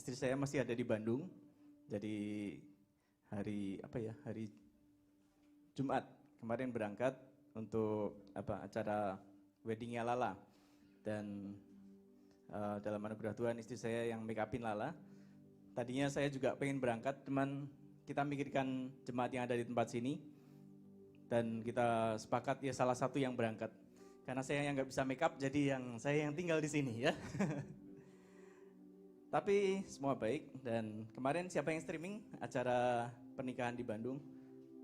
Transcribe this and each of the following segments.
istri saya masih ada di Bandung. Jadi hari Jumat kemarin berangkat untuk acara weddingnya Lala. Dan dalam anugerah Tuhan istri saya yang make upin Lala. Tadinya saya juga pengen berangkat, cuman kita mikirkan jemaat yang ada di tempat sini. Dan kita sepakat ya salah satu yang berangkat. Karena saya yang nggak bisa make up, jadi saya yang tinggal di sini ya. Tapi semua baik, dan kemarin siapa yang streaming acara pernikahan di Bandung?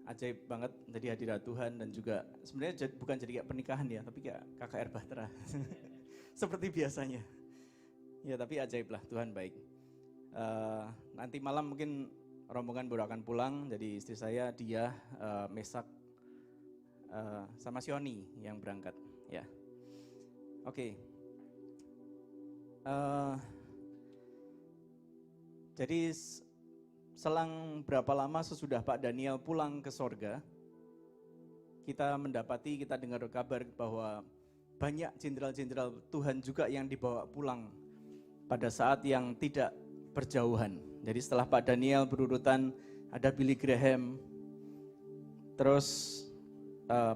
Ajaib banget, jadi hadirat Tuhan dan juga sebenarnya bukan jadi kayak pernikahan ya, tapi kayak KKR Bahtera. Seperti biasanya. Ya tapi ajaib lah, Tuhan baik. Nanti malam mungkin rombongan baru akan pulang, jadi istri saya, dia, Mesak, sama Sioni yang berangkat. Ya, oke. Jadi selang berapa lama sesudah Pak Daniel pulang ke sorga, kita dengar kabar bahwa banyak jenderal-jenderal Tuhan juga yang dibawa pulang pada saat yang tidak berjauhan. Jadi setelah Pak Daniel berurutan, ada Billy Graham, terus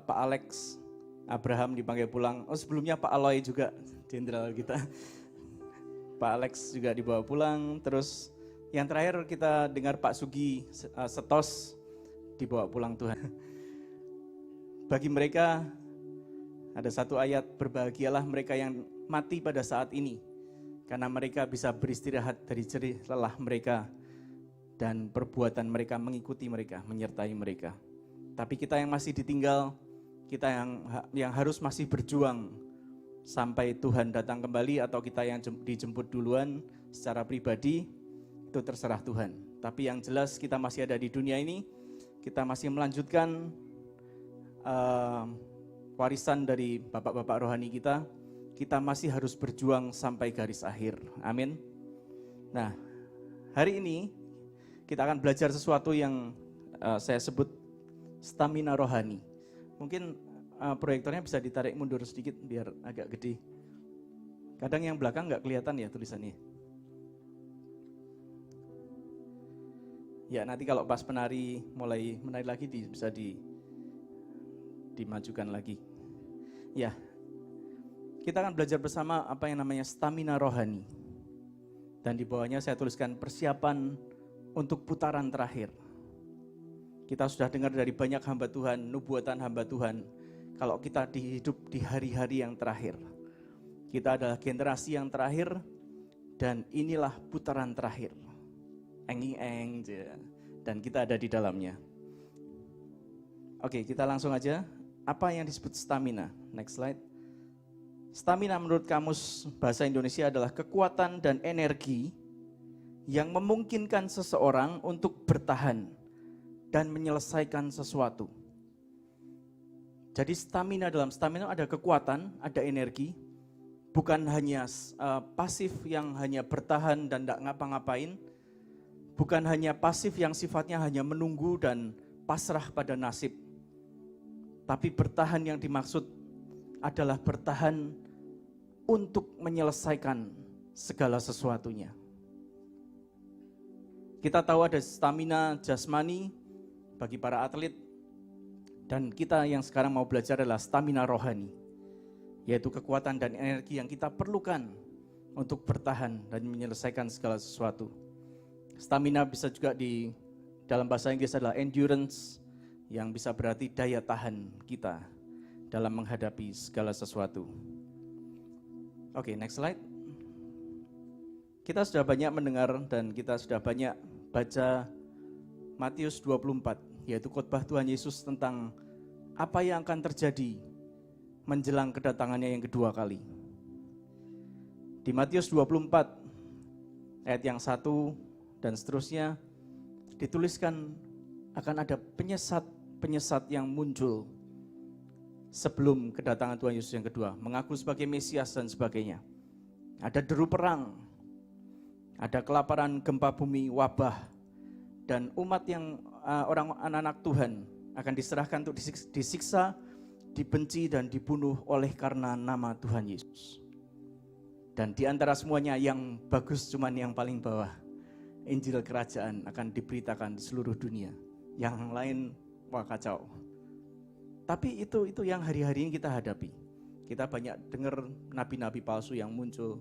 Pak Alex, Abraham dipanggil pulang. Oh sebelumnya Pak Aloy juga, jenderal kita. Pak Alex juga dibawa pulang, terus yang terakhir kita dengar Pak Sugi Setos dibawa pulang Tuhan. Bagi mereka ada satu ayat, berbahagialah mereka yang mati pada saat ini, karena mereka bisa beristirahat dari jerih lelah mereka dan perbuatan mereka mengikuti mereka, menyertai mereka. Tapi kita yang masih ditinggal, kita yang harus masih berjuang sampai Tuhan datang kembali atau kita yang dijemput duluan secara pribadi, itu terserah Tuhan. Tapi yang jelas kita masih ada di dunia ini, kita masih melanjutkan warisan dari bapak-bapak rohani kita, kita masih harus berjuang sampai garis akhir. Amin. Nah, hari ini kita akan belajar sesuatu yang saya sebut stamina rohani. Mungkin proyektornya bisa ditarik mundur sedikit biar agak gede. Kadang yang belakang nggak kelihatan ya tulisannya. Ya nanti kalau pas penari mulai menari lagi bisa dimajukan lagi. Ya, kita akan belajar bersama apa yang namanya stamina rohani. Dan di bawahnya saya tuliskan persiapan untuk putaran terakhir. Kita sudah dengar dari banyak hamba Tuhan, nubuatan hamba Tuhan, kalau kita hidup di hari-hari yang terakhir. Kita adalah generasi yang terakhir dan inilah putaran terakhir. Eng-eng, dan kita ada di dalamnya. Oke, kita langsung aja. Apa yang disebut stamina? Next slide. Stamina menurut Kamus Bahasa Indonesia adalah kekuatan dan energi yang memungkinkan seseorang untuk bertahan dan menyelesaikan sesuatu. Jadi dalam stamina ada kekuatan, ada energi, bukan hanya pasif yang hanya bertahan dan tidak ngapa-ngapain, bukan hanya pasif yang sifatnya hanya menunggu dan pasrah pada nasib. Tapi bertahan yang dimaksud adalah bertahan untuk menyelesaikan segala sesuatunya. Kita tahu ada stamina jasmani bagi para atlet, dan kita yang sekarang mau belajar adalah stamina rohani, yaitu kekuatan dan energi yang kita perlukan untuk bertahan dan menyelesaikan segala sesuatu. Stamina bisa juga dalam bahasa Inggris adalah endurance, yang bisa berarti daya tahan kita dalam menghadapi segala sesuatu. Oke, next slide. Kita sudah banyak mendengar dan kita sudah banyak baca Matius 24, yaitu khotbah Tuhan Yesus tentang apa yang akan terjadi menjelang kedatangannya yang kedua kali. Di Matius 24, ayat yang 1 dan seterusnya, dituliskan akan ada penyesat yang muncul sebelum kedatangan Tuhan Yesus yang kedua, mengaku sebagai Mesias dan sebagainya. Ada deru perang, ada kelaparan, gempa bumi, wabah, dan umat yang anak-anak Tuhan akan diserahkan untuk disiksa, dibenci dan dibunuh oleh karena nama Tuhan Yesus. Dan di antara semuanya yang bagus cuman yang paling bawah. Injil kerajaan akan diberitakan di seluruh dunia. Yang lain, wah kacau. Tapi itu yang hari-hari ini kita hadapi. Kita banyak dengar nabi-nabi palsu yang muncul.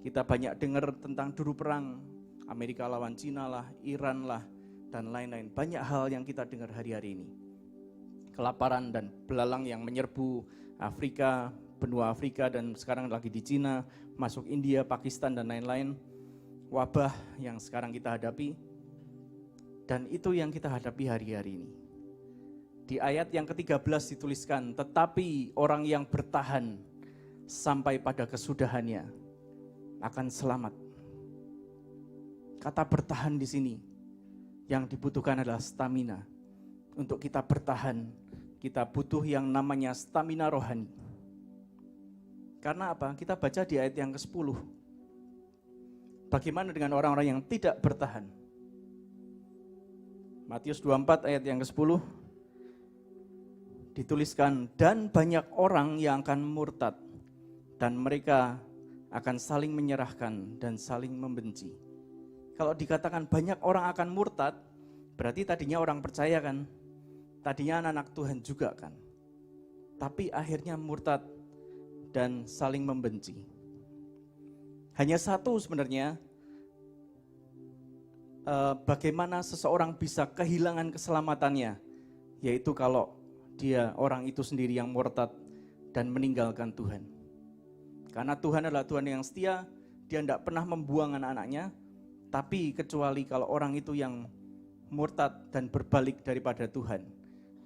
Kita banyak dengar tentang duru perang, Amerika lawan Cina lah, Iran lah, dan lain-lain. Banyak hal yang kita dengar hari-hari ini. Kelaparan dan belalang yang menyerbu Afrika, benua Afrika, dan sekarang lagi di Cina, masuk India, Pakistan, dan lain-lain. Wabah yang sekarang kita hadapi, dan itu yang kita hadapi hari-hari ini. Di ayat yang ke-13 dituliskan, tetapi orang yang bertahan sampai pada kesudahannya akan selamat. Kata bertahan di sini yang dibutuhkan adalah stamina. Untuk kita bertahan, kita butuh yang namanya stamina rohani. Karena apa? Kita baca di ayat yang ke-10. Bagaimana dengan orang-orang yang tidak bertahan? Matius 24 ayat yang ke-10 dituliskan, dan banyak orang yang akan murtad, dan mereka akan saling menyerahkan dan saling membenci. Kalau dikatakan banyak orang akan murtad, berarti tadinya orang percaya kan? Tadinya anak-anak Tuhan juga kan? Tapi akhirnya murtad dan saling membenci. Hanya satu sebenarnya, bagaimana seseorang bisa kehilangan keselamatannya, yaitu kalau dia orang itu sendiri yang murtad dan meninggalkan Tuhan. Karena Tuhan adalah Tuhan yang setia, dia tidak pernah membuang anak-anaknya, tapi kecuali kalau orang itu yang murtad dan berbalik daripada Tuhan,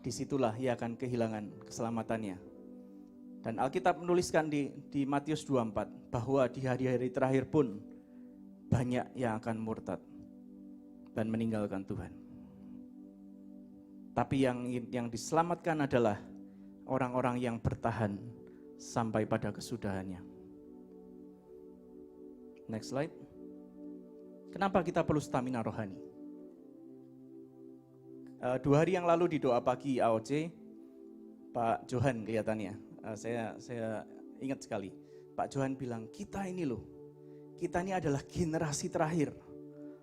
disitulah ia akan kehilangan keselamatannya. Dan Alkitab menuliskan di Matius 24 bahwa di hari-hari terakhir pun banyak yang akan murtad dan meninggalkan Tuhan. Tapi yang diselamatkan adalah orang-orang yang bertahan sampai pada kesudahannya. Next slide. Kenapa kita perlu stamina rohani? 2 hari yang lalu di doa pagi AOC, Pak Johan kelihatannya. Saya ingat sekali, Pak Johan bilang, kita ini adalah generasi terakhir.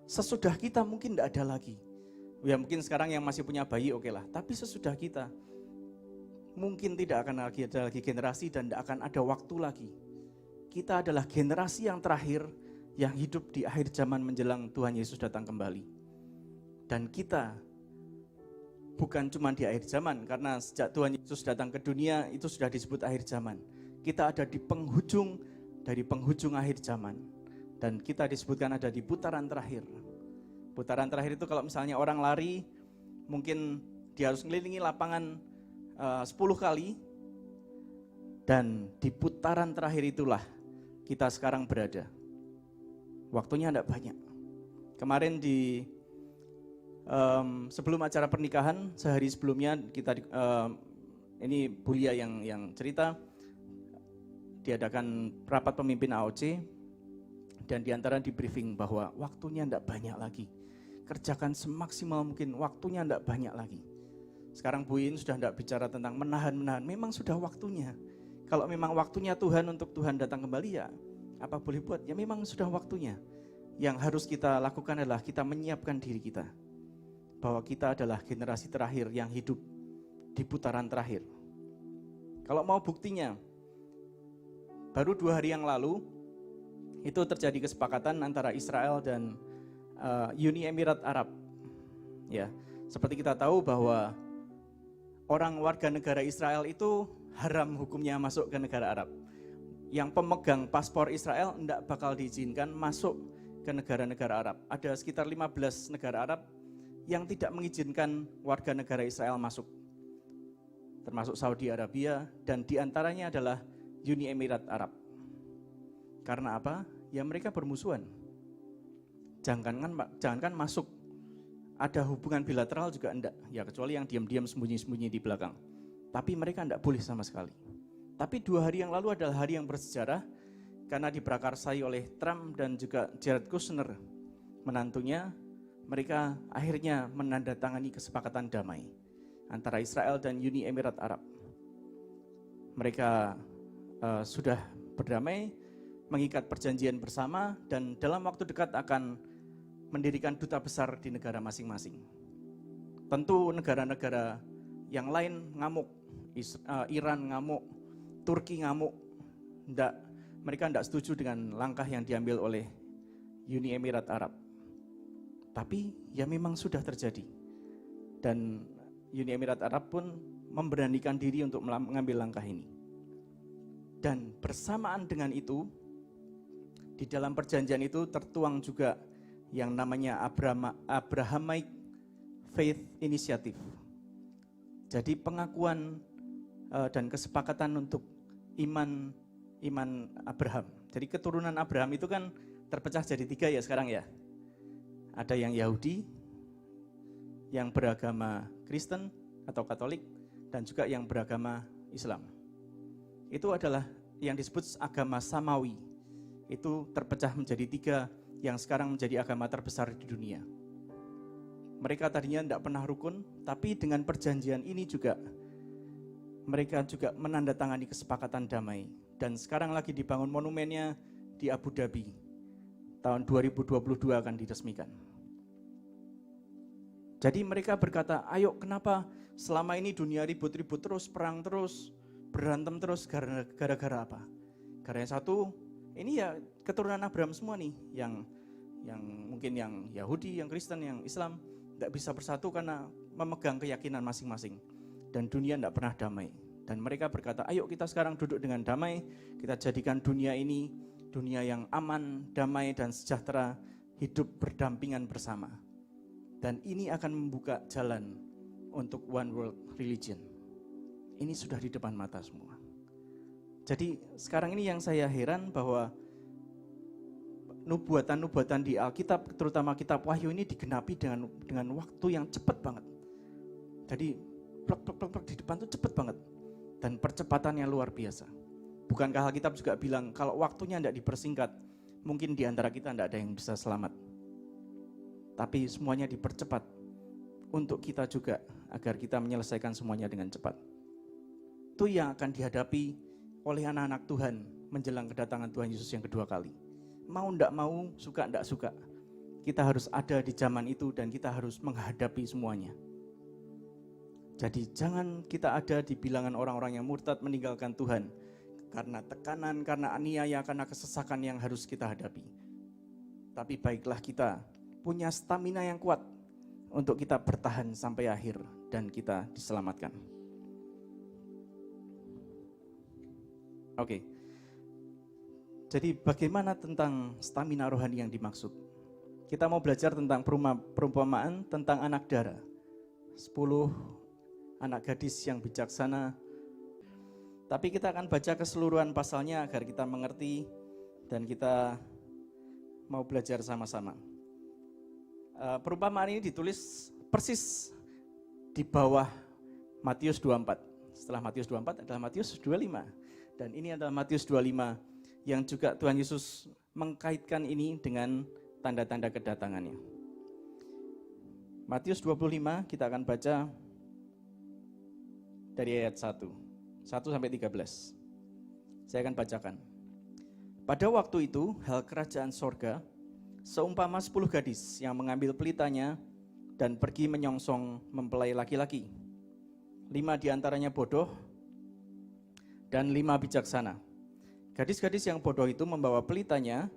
Sesudah kita mungkin tidak ada lagi. Ya mungkin sekarang yang masih punya bayi oke lah, tapi sesudah kita mungkin tidak akan ada lagi generasi dan tidak akan ada waktu lagi. Kita adalah generasi yang terakhir yang hidup di akhir zaman menjelang Tuhan Yesus datang kembali. Dan kita bukan cuma di akhir zaman, karena sejak Tuhan Yesus datang ke dunia, itu sudah disebut akhir zaman. Kita ada di penghujung dari penghujung akhir zaman. Dan kita disebutkan ada di putaran terakhir. Putaran terakhir itu kalau misalnya orang lari, mungkin dia harus ngelilingi lapangan 10 kali. Dan di putaran terakhir itulah kita sekarang berada. Waktunya tidak banyak. Kemarin sebelum acara pernikahan, sehari sebelumnya ini Bulia yang cerita, diadakan rapat pemimpin AOC dan diantara di briefing bahwa waktunya tidak banyak lagi. Kerjakan semaksimal mungkin, waktunya tidak banyak lagi. Sekarang Bu In sudah tidak bicara tentang menahan, memang sudah waktunya. Kalau memang waktunya Tuhan untuk Tuhan datang kembali, ya apa boleh buat, ya memang sudah waktunya. Yang harus kita lakukan adalah kita menyiapkan diri kita. Bahwa kita adalah generasi terakhir yang hidup di putaran terakhir. Kalau mau buktinya, baru 2 hari yang lalu, itu terjadi kesepakatan antara Israel dan Uni Emirat Arab. Ya, seperti kita tahu bahwa orang warga negara Israel itu haram hukumnya masuk ke negara Arab. Yang pemegang paspor Israel tidak bakal diizinkan masuk ke negara-negara Arab. Ada sekitar 15 negara Arab yang tidak mengizinkan warga negara Israel masuk, termasuk Saudi Arabia, dan diantaranya adalah Uni Emirat Arab. Karena apa? Ya mereka bermusuhan. Jangankan masuk, ada hubungan bilateral juga enggak, ya kecuali yang diam-diam sembunyi-sembunyi di belakang. Tapi mereka enggak boleh sama sekali. Tapi 2 hari yang lalu adalah hari yang bersejarah, karena diprakarsai oleh Trump dan juga Jared Kushner, menantunya. Mereka akhirnya menandatangani kesepakatan damai antara Israel dan Uni Emirat Arab. Mereka sudah berdamai, mengikat perjanjian bersama, dan dalam waktu dekat akan mendirikan duta besar di negara masing-masing. Tentu negara-negara yang lain ngamuk, Iran ngamuk, Turki ngamuk, mereka tidak setuju dengan langkah yang diambil oleh Uni Emirat Arab. Tapi ya memang sudah terjadi. Dan Uni Emirat Arab pun memberanikan diri untuk mengambil langkah ini. Dan bersamaan dengan itu, di dalam perjanjian itu tertuang juga yang namanya Abrahamic Faith Initiative. Jadi pengakuan dan kesepakatan untuk iman Abraham. Jadi keturunan Abraham itu kan terpecah jadi 3 ya sekarang ya. Ada yang Yahudi, yang beragama Kristen atau Katolik, dan juga yang beragama Islam. Itu adalah yang disebut agama Samawi. Itu terpecah menjadi 3 yang sekarang menjadi agama terbesar di dunia. Mereka tadinya tidak pernah rukun, tapi dengan perjanjian ini juga mereka juga menandatangani kesepakatan damai. Dan sekarang lagi dibangun monumennya di Abu Dhabi. Tahun 2022 akan diresmikan. Jadi mereka berkata, ayo kenapa selama ini dunia ribut-ribut terus, perang terus, berantem terus, gara-gara apa? Karena satu, ini ya keturunan Abraham semua nih, yang mungkin yang Yahudi, yang Kristen, yang Islam, tidak bisa bersatu karena memegang keyakinan masing-masing. Dan dunia tidak pernah damai. Dan mereka berkata, ayo kita sekarang duduk dengan damai, kita jadikan dunia ini dunia yang aman, damai, dan sejahtera, hidup berdampingan bersama. Dan ini akan membuka jalan untuk one world religion. Ini sudah di depan mata semua. Jadi sekarang ini yang saya heran bahwa nubuatan-nubuatan di Alkitab, terutama kitab Wahyu ini digenapi dengan waktu yang cepat banget. Jadi plek di depan tuh cepat banget. Dan percepatannya luar biasa. Bukankah Alkitab juga bilang kalau waktunya tidak dipersingkat, mungkin di antara kita tidak ada yang bisa selamat. Tapi semuanya dipercepat untuk kita juga, agar kita menyelesaikan semuanya dengan cepat. Itu yang akan dihadapi oleh anak-anak Tuhan menjelang kedatangan Tuhan Yesus yang kedua kali. Mau tidak mau, suka tidak suka, kita harus ada di zaman itu dan kita harus menghadapi semuanya. Jadi jangan kita ada di bilangan orang-orang yang murtad meninggalkan Tuhan karena tekanan, karena aniaya, karena kesesakan yang harus kita hadapi. Tapi baiklah kita punya stamina yang kuat untuk kita bertahan sampai akhir dan kita diselamatkan. Oke. Jadi bagaimana tentang stamina rohani yang dimaksud? Kita mau belajar tentang perumpamaan tentang anak dara. 10 anak gadis yang bijaksana. Tapi kita akan baca keseluruhan pasalnya agar kita mengerti dan kita mau belajar sama-sama. Perumpamaan ini ditulis persis di bawah Matius 24. Setelah Matius 24 adalah Matius 25. Dan ini adalah Matius 25 yang juga Tuhan Yesus mengkaitkan ini dengan tanda-tanda kedatangannya. Matius 25 kita akan baca dari ayat 1 sampai 13. Saya akan bacakan. Pada waktu itu, hal kerajaan sorga seumpama 10 gadis yang mengambil pelitanya dan pergi menyongsong mempelai laki-laki. 5 diantaranya bodoh dan 5 bijaksana. Gadis-gadis yang bodoh itu membawa pelitanya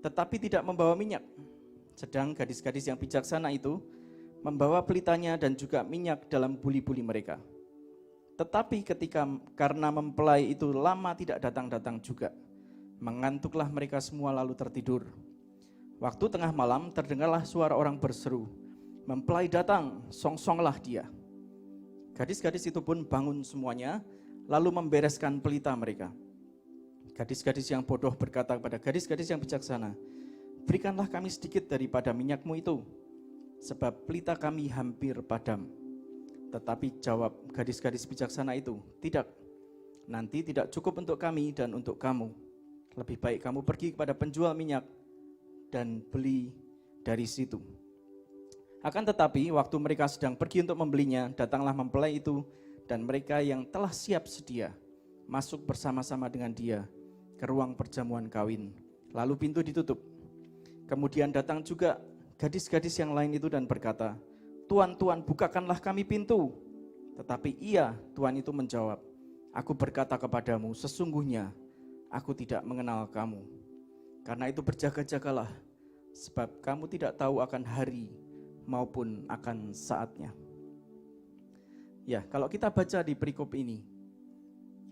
tetapi tidak membawa minyak. Sedang gadis-gadis yang bijaksana itu membawa pelitanya dan juga minyak dalam buli-buli mereka. Tetapi karena mempelai itu lama tidak datang-datang juga, mengantuklah mereka semua lalu tertidur. Waktu tengah malam terdengarlah suara orang berseru, "Mempelai datang, songsonglah dia." Gadis-gadis itu pun bangun semuanya, lalu membereskan pelita mereka. Gadis-gadis yang bodoh berkata kepada gadis-gadis yang bijaksana, "Berikanlah kami sedikit daripada minyakmu itu, sebab pelita kami hampir padam." Tetapi jawab gadis-gadis bijaksana itu, "Tidak, nanti tidak cukup untuk kami dan untuk kamu. Lebih baik kamu pergi kepada penjual minyak dan beli dari situ." Akan tetapi waktu mereka sedang pergi untuk membelinya, datanglah mempelai itu dan mereka yang telah siap sedia masuk bersama-sama dengan dia ke ruang perjamuan kawin. Lalu pintu ditutup. Kemudian datang juga gadis-gadis yang lain itu dan berkata, "Tuan, Tuan, bukakanlah kami pintu." Tetapi ia, Tuan itu menjawab, "Aku berkata kepadamu, sesungguhnya aku tidak mengenal kamu. Karena itu berjaga-jagalah, sebab kamu tidak tahu akan hari maupun akan saatnya." Ya, kalau kita baca di perikop ini,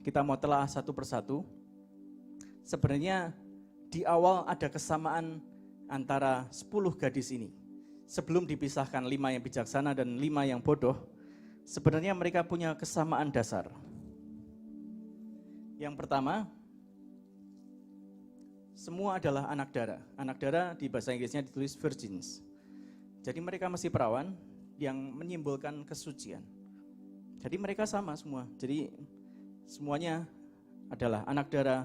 kita mau telah satu persatu. Sebenarnya di awal ada kesamaan antara 10 gadis ini. Sebelum dipisahkan 5 yang bijaksana dan 5 yang bodoh, sebenarnya mereka punya kesamaan dasar. Yang pertama, semua adalah anak dara. Anak dara di bahasa Inggrisnya ditulis virgins. Jadi mereka masih perawan yang menyimbolkan kesucian. Jadi mereka sama semua. Jadi semuanya adalah anak dara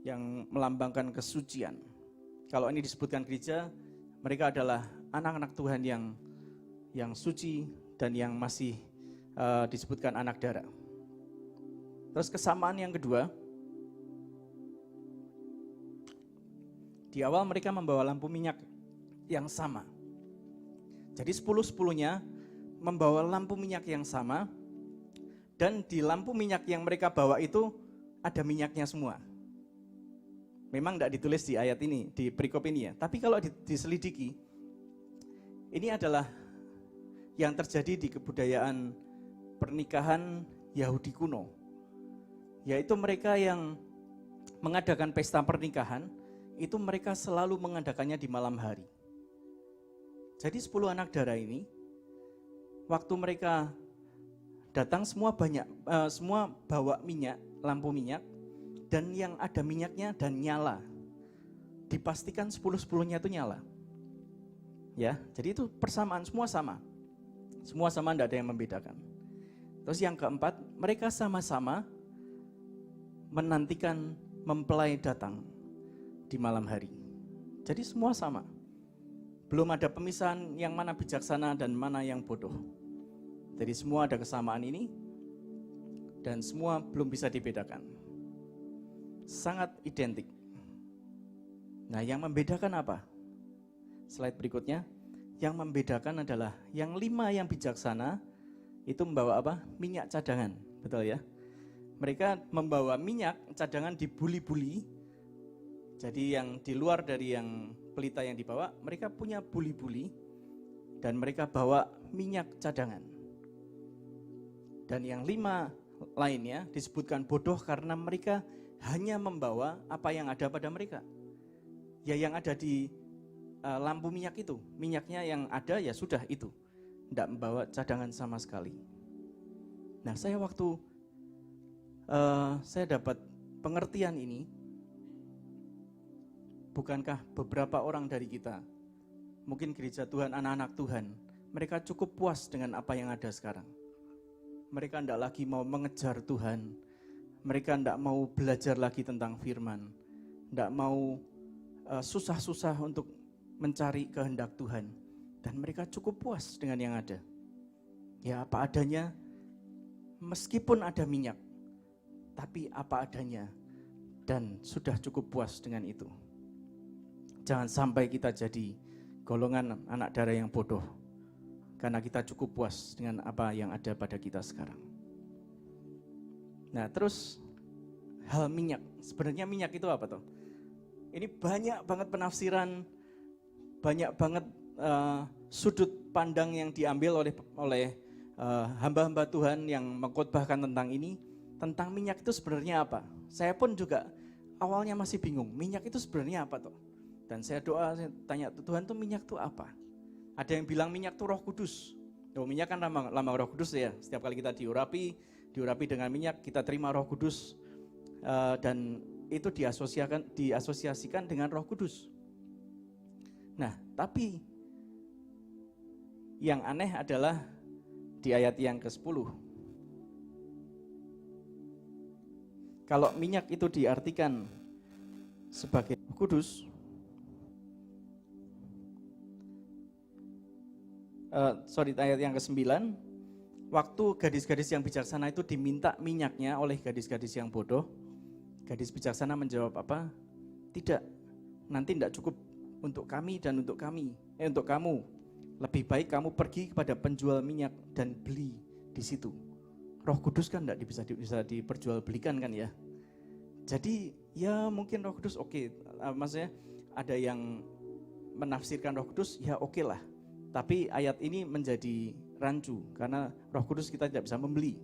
yang melambangkan kesucian. Kalau ini disebutkan gereja, mereka adalah anak-anak Tuhan yang suci dan yang masih disebutkan anak dara. Terus kesamaan yang kedua, di awal mereka membawa lampu minyak yang sama. Jadi 10-10-nya membawa lampu minyak yang sama, dan di lampu minyak yang mereka bawa itu ada minyaknya semua. Memang tidak ditulis di ayat ini, di perikop ini ya. Tapi kalau diselidiki, ini adalah yang terjadi di kebudayaan pernikahan Yahudi kuno. Yaitu mereka yang mengadakan pesta pernikahan, itu mereka selalu mengadakannya di malam hari. Jadi 10 anak dara ini, waktu mereka datang semua bawa minyak, lampu minyak, dan yang ada minyaknya dan nyala. Dipastikan 10-10-nya itu nyala. Ya, jadi itu persamaan, semua sama. Semua sama, tidak ada yang membedakan. Terus yang keempat, mereka sama-sama menantikan mempelai datang di malam hari. Jadi semua sama. Belum ada pemisahan yang mana bijaksana dan mana yang bodoh. Jadi semua ada kesamaan ini dan semua belum bisa dibedakan. Sangat identik. Nah, yang membedakan apa? Slide berikutnya. Yang membedakan adalah yang 5 yang bijaksana itu membawa apa? Minyak cadangan, betul ya? Mereka membawa minyak cadangan di buli-buli. Jadi yang di luar dari yang pelita yang dibawa, mereka punya buli-buli dan mereka bawa minyak cadangan. Dan yang 5 lainnya disebutkan bodoh karena mereka hanya membawa apa yang ada pada mereka. Ya yang ada di lampu minyak itu, minyaknya yang ada ya sudah itu. Tidak membawa cadangan sama sekali. Nah, saya waktu saya dapat pengertian ini, bukankah beberapa orang dari kita, mungkin gereja Tuhan, anak-anak Tuhan, mereka cukup puas dengan apa yang ada sekarang. Mereka tidak lagi mau mengejar Tuhan, mereka tidak mau belajar lagi tentang firman, tidak mau susah-susah untuk mencari kehendak Tuhan, dan mereka cukup puas dengan yang ada. Ya apa adanya, meskipun ada minyak, tapi apa adanya, dan sudah cukup puas dengan itu. Jangan sampai kita jadi golongan anak dara yang bodoh, karena kita cukup puas dengan apa yang ada pada kita sekarang. Nah terus hal minyak, sebenarnya minyak itu apa toh? Ini banyak banget penafsiran, banyak banget sudut pandang yang diambil oleh hamba-hamba Tuhan yang mengkhotbahkan tentang ini, tentang minyak itu sebenarnya apa. Saya pun juga awalnya masih bingung, minyak itu sebenarnya apa toh? Dan saya doa, saya tanya Tuhan tuh minyak itu apa? Ada yang bilang minyak itu Roh Kudus. Minyak kan lambang Roh Kudus ya. Setiap kali kita diurapi dengan minyak, kita terima Roh Kudus, dan itu diasosiasikan dengan Roh Kudus. Nah, tapi yang aneh adalah di ayat yang ke-10. Kalau minyak itu diartikan sebagai Roh Kudus, ayat yang ke-9, waktu gadis-gadis yang bijaksana itu diminta minyaknya oleh gadis-gadis yang bodoh, gadis bijaksana menjawab apa? Tidak, nanti tidak cukup untuk kami dan untuk kami. untuk kamu, lebih baik kamu pergi kepada penjual minyak dan beli di situ. Roh Kudus kan tidak bisa diperjualbelikan kan ya. Jadi ya mungkin Roh Kudus maksudnya ada yang menafsirkan Roh Kudus ya oke lah. Tapi ayat ini menjadi rancu karena Roh Kudus kita tidak bisa membeli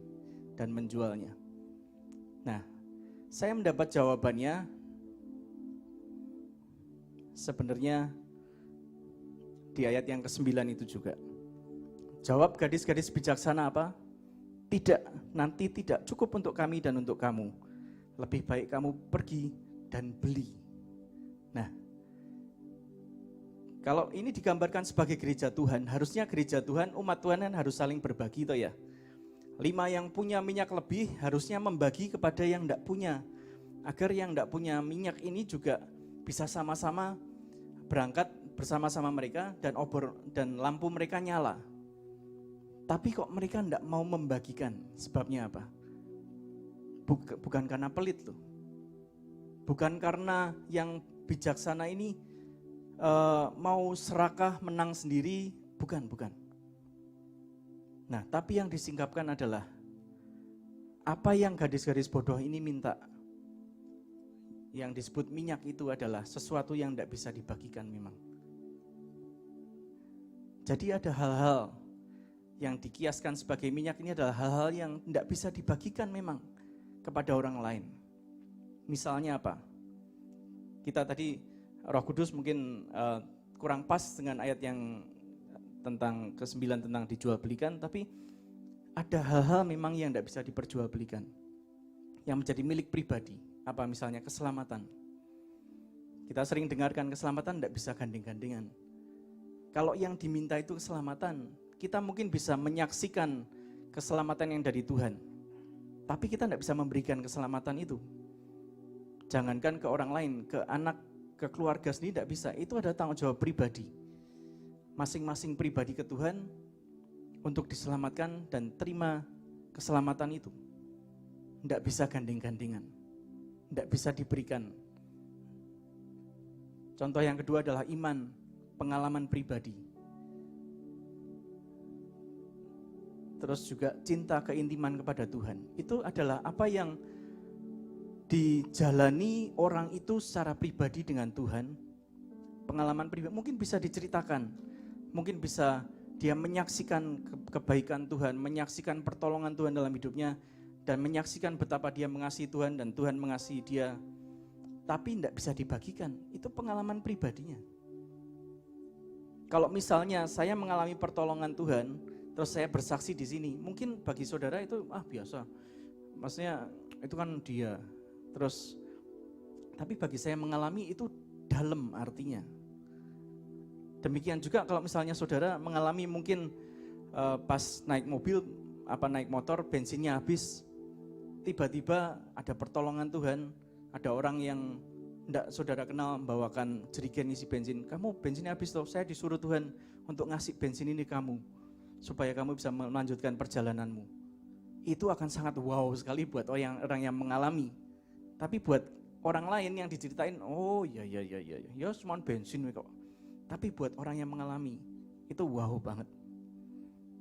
dan menjualnya. Nah, saya mendapat jawabannya sebenarnya di ayat yang ke-9 itu juga. Jawab gadis-gadis bijaksana apa? Tidak, nanti tidak cukup untuk kami dan untuk kamu. Lebih baik kamu pergi dan beli. Nah, kalau ini digambarkan sebagai gereja Tuhan, harusnya gereja Tuhan, umat Tuhan kan harus saling berbagi toh ya. 5 yang punya minyak lebih harusnya membagi kepada yang tidak punya. Agar yang tidak punya minyak ini juga bisa sama-sama berangkat bersama-sama mereka dan lampu mereka nyala. Tapi kok mereka tidak mau membagikan, sebabnya apa? Bukan karena pelit loh. Bukan karena yang bijaksana ini mau serakah menang sendiri, bukan. Nah, tapi yang disingkapkan adalah apa yang gadis-gadis bodoh ini minta. Yang disebut minyak itu adalah sesuatu yang tidak bisa dibagikan memang. Jadi ada hal-hal yang dikiaskan sebagai minyak ini adalah hal-hal yang tidak bisa dibagikan memang kepada orang lain. Misalnya apa? Kita tadi Roh Kudus mungkin kurang pas dengan ayat yang tentang ke-9 tentang dijual belikan, tapi ada hal-hal memang yang tidak bisa diperjualbelikan, yang menjadi milik pribadi. Apa misalnya keselamatan. Kita sering dengarkan keselamatan tidak bisa gandeng-gandengan. Kalau yang diminta itu keselamatan, kita mungkin bisa menyaksikan keselamatan yang dari Tuhan. Tapi kita tidak bisa memberikan keselamatan itu. Jangankan ke orang lain, ke anak, ke keluarga sendiri tidak bisa. Itu ada tanggung jawab pribadi. Masing-masing pribadi ke Tuhan untuk diselamatkan dan terima keselamatan itu. Tidak bisa gandeng-gandengan. Tidak bisa diberikan. Contoh yang kedua adalah iman, pengalaman pribadi. Terus juga cinta keintiman kepada Tuhan. Itu adalah apa yang dijalani orang itu secara pribadi dengan Tuhan. Pengalaman pribadi mungkin bisa diceritakan. Mungkin bisa dia menyaksikan kebaikan Tuhan, menyaksikan pertolongan Tuhan dalam hidupnya, dan menyaksikan betapa dia mengasihi Tuhan dan Tuhan mengasihi dia. Tapi tidak bisa dibagikan, itu pengalaman pribadinya. Kalau misalnya saya mengalami pertolongan Tuhan, terus saya bersaksi di sini, mungkin bagi saudara itu biasa. Maksudnya itu kan dia. Terus tapi bagi saya mengalami itu dalam artinya. Demikian juga kalau misalnya saudara mengalami mungkin pas naik mobil, naik motor, bensinnya habis, tiba-tiba ada pertolongan Tuhan, ada orang yang tidak saudara kenal membawakan jerigen isi bensin. Kamu bensinnya habis toh, saya disuruh Tuhan untuk ngasih bensin ini kamu, supaya kamu bisa melanjutkan perjalananmu. Itu akan sangat wow sekali buat orang yang mengalami. Tapi buat orang lain yang diceritain, oh ya cuma bensin kok. Tapi buat orang yang mengalami, itu wow banget.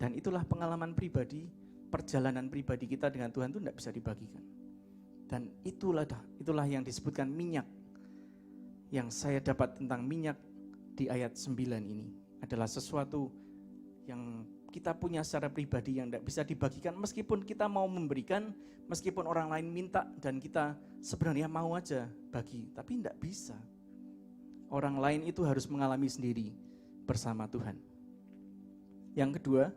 Dan itulah pengalaman pribadi, perjalanan pribadi kita dengan Tuhan itu tidak bisa dibagikan. Dan itulah yang disebutkan minyak. Yang saya dapat tentang minyak di ayat 9 ini adalah sesuatu yang kita punya secara pribadi yang tidak bisa dibagikan, meskipun kita mau memberikan, meskipun orang lain minta dan kita sebenarnya mau aja bagi, tapi tidak bisa. Orang lain itu harus mengalami sendiri bersama Tuhan. Yang kedua,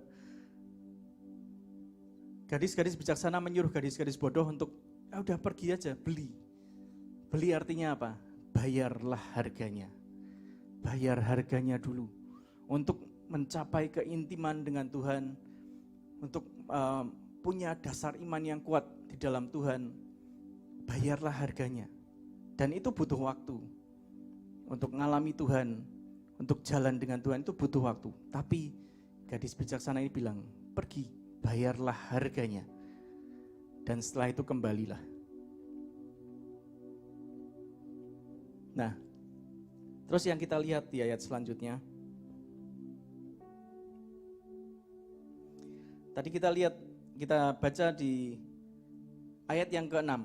gadis-gadis bijaksana menyuruh gadis-gadis bodoh untuk udah pergi aja, beli. Beli artinya apa? Bayarlah harganya. Bayar harganya dulu. Untuk mencapai keintiman dengan Tuhan, untuk punya dasar iman yang kuat di dalam Tuhan, bayarlah harganya. Dan itu butuh waktu. Untuk mengalami Tuhan, untuk jalan dengan Tuhan itu butuh waktu. Tapi gadis bijaksana ini bilang, pergi, bayarlah harganya. Dan setelah itu kembalilah. Nah, terus yang kita lihat di ayat selanjutnya, Tadi kita baca di ayat yang ke-6.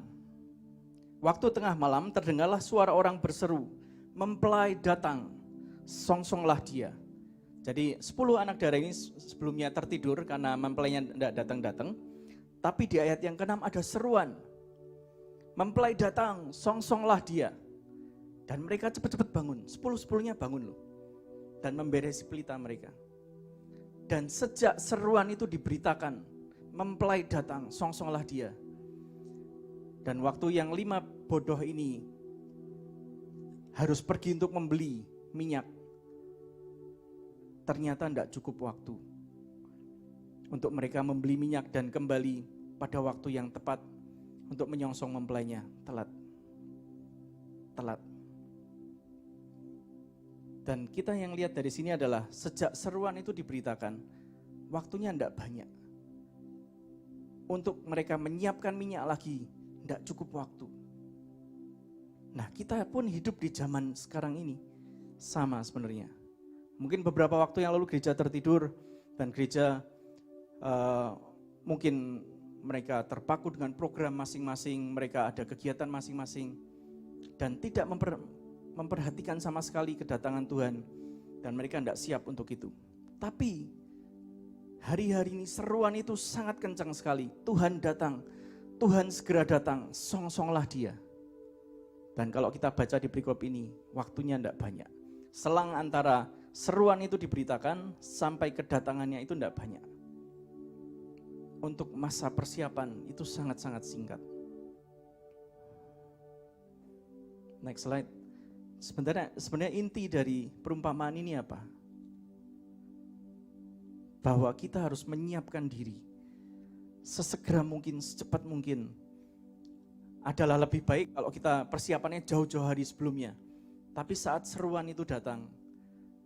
Waktu tengah malam terdengarlah suara orang berseru, mempelai datang, songsonglah dia. Jadi 10 anak darah ini sebelumnya tertidur karena mempelainya tidak datang-datang. Tapi di ayat yang ke-6 ada seruan, mempelai datang, songsonglah dia. Dan mereka cepat-cepat bangun, 10-10-nya bangun loh. Dan memberesi pelita mereka. Dan sejak seruan itu diberitakan, mempelai datang, songsonglah dia. Dan waktu yang 5 bodoh ini harus pergi untuk membeli minyak, ternyata tidak cukup waktu untuk mereka membeli minyak dan kembali pada waktu yang tepat untuk menyongsong mempelainya. Telat. Dan kita yang lihat dari sini adalah sejak seruan itu diberitakan, waktunya tidak banyak. Untuk mereka menyiapkan minyak lagi, tidak cukup waktu. Nah, kita pun hidup di zaman sekarang ini, sama sebenarnya. Mungkin beberapa waktu yang lalu gereja tertidur, dan gereja mungkin mereka terpaku dengan program masing-masing, mereka ada kegiatan masing-masing, dan tidak memperhatikan sama sekali kedatangan Tuhan, dan mereka tidak siap untuk itu. Tapi hari-hari ini seruan itu sangat kencang sekali. Tuhan datang, Tuhan segera datang, songsonglah dia. Dan kalau kita baca di perikop ini, waktunya tidak banyak. Selang antara seruan itu diberitakan sampai kedatangannya itu tidak banyak. Untuk masa persiapan itu sangat-sangat singkat. Next slide. Sebenarnya inti dari perumpamaan ini apa? Bahwa kita harus menyiapkan diri sesegera mungkin, secepat mungkin. Adalah lebih baik kalau kita persiapannya jauh-jauh hari sebelumnya. Tapi saat seruan itu datang,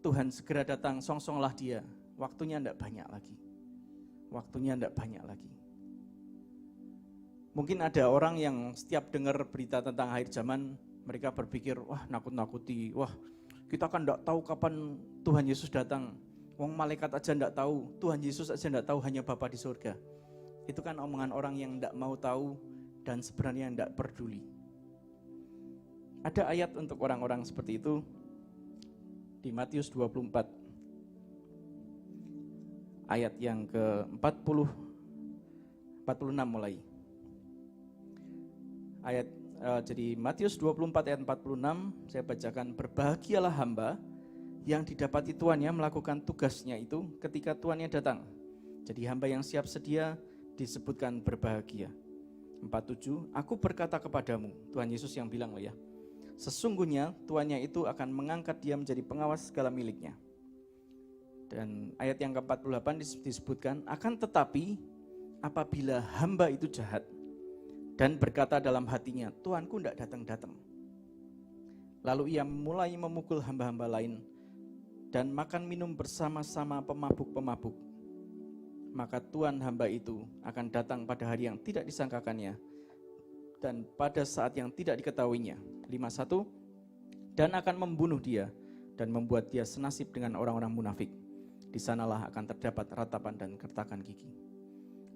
Tuhan segera datang, songsonglah dia. Waktunya tidak banyak lagi. Mungkin ada orang yang setiap dengar berita tentang akhir zaman, mereka berpikir, wah nakut-nakuti, wah kita kan tidak tahu kapan Tuhan Yesus datang. Wong malaikat aja tidak tahu, Tuhan Yesus aja tidak tahu, hanya Bapa di surga. Itu kan omongan orang yang tidak mau tahu dan sebenarnya tidak peduli. Ada ayat untuk orang-orang seperti itu di Matius 24. Ayat yang ke-46 mulai. Jadi Matius 24 ayat 46 saya bacakan, berbahagialah hamba yang didapati tuannya melakukan tugasnya itu ketika tuannya datang. Jadi hamba yang siap sedia disebutkan berbahagia. 47, aku berkata kepadamu, Tuhan Yesus yang bilang loh ya, sesungguhnya tuannya itu akan mengangkat dia menjadi pengawas segala miliknya. Dan ayat yang ke-48 disebutkan, akan tetapi apabila hamba itu jahat dan berkata dalam hatinya, Tuanku tidak datang-datang, lalu ia mulai memukul hamba-hamba lain dan makan minum bersama-sama pemabuk-pemabuk, maka Tuhan hamba itu akan datang pada hari yang tidak disangkakannya dan pada saat yang tidak diketahuinya. 51, dan akan membunuh dia dan membuat dia senasib dengan orang-orang munafik. Di sanalah akan terdapat ratapan dan kertakan gigi.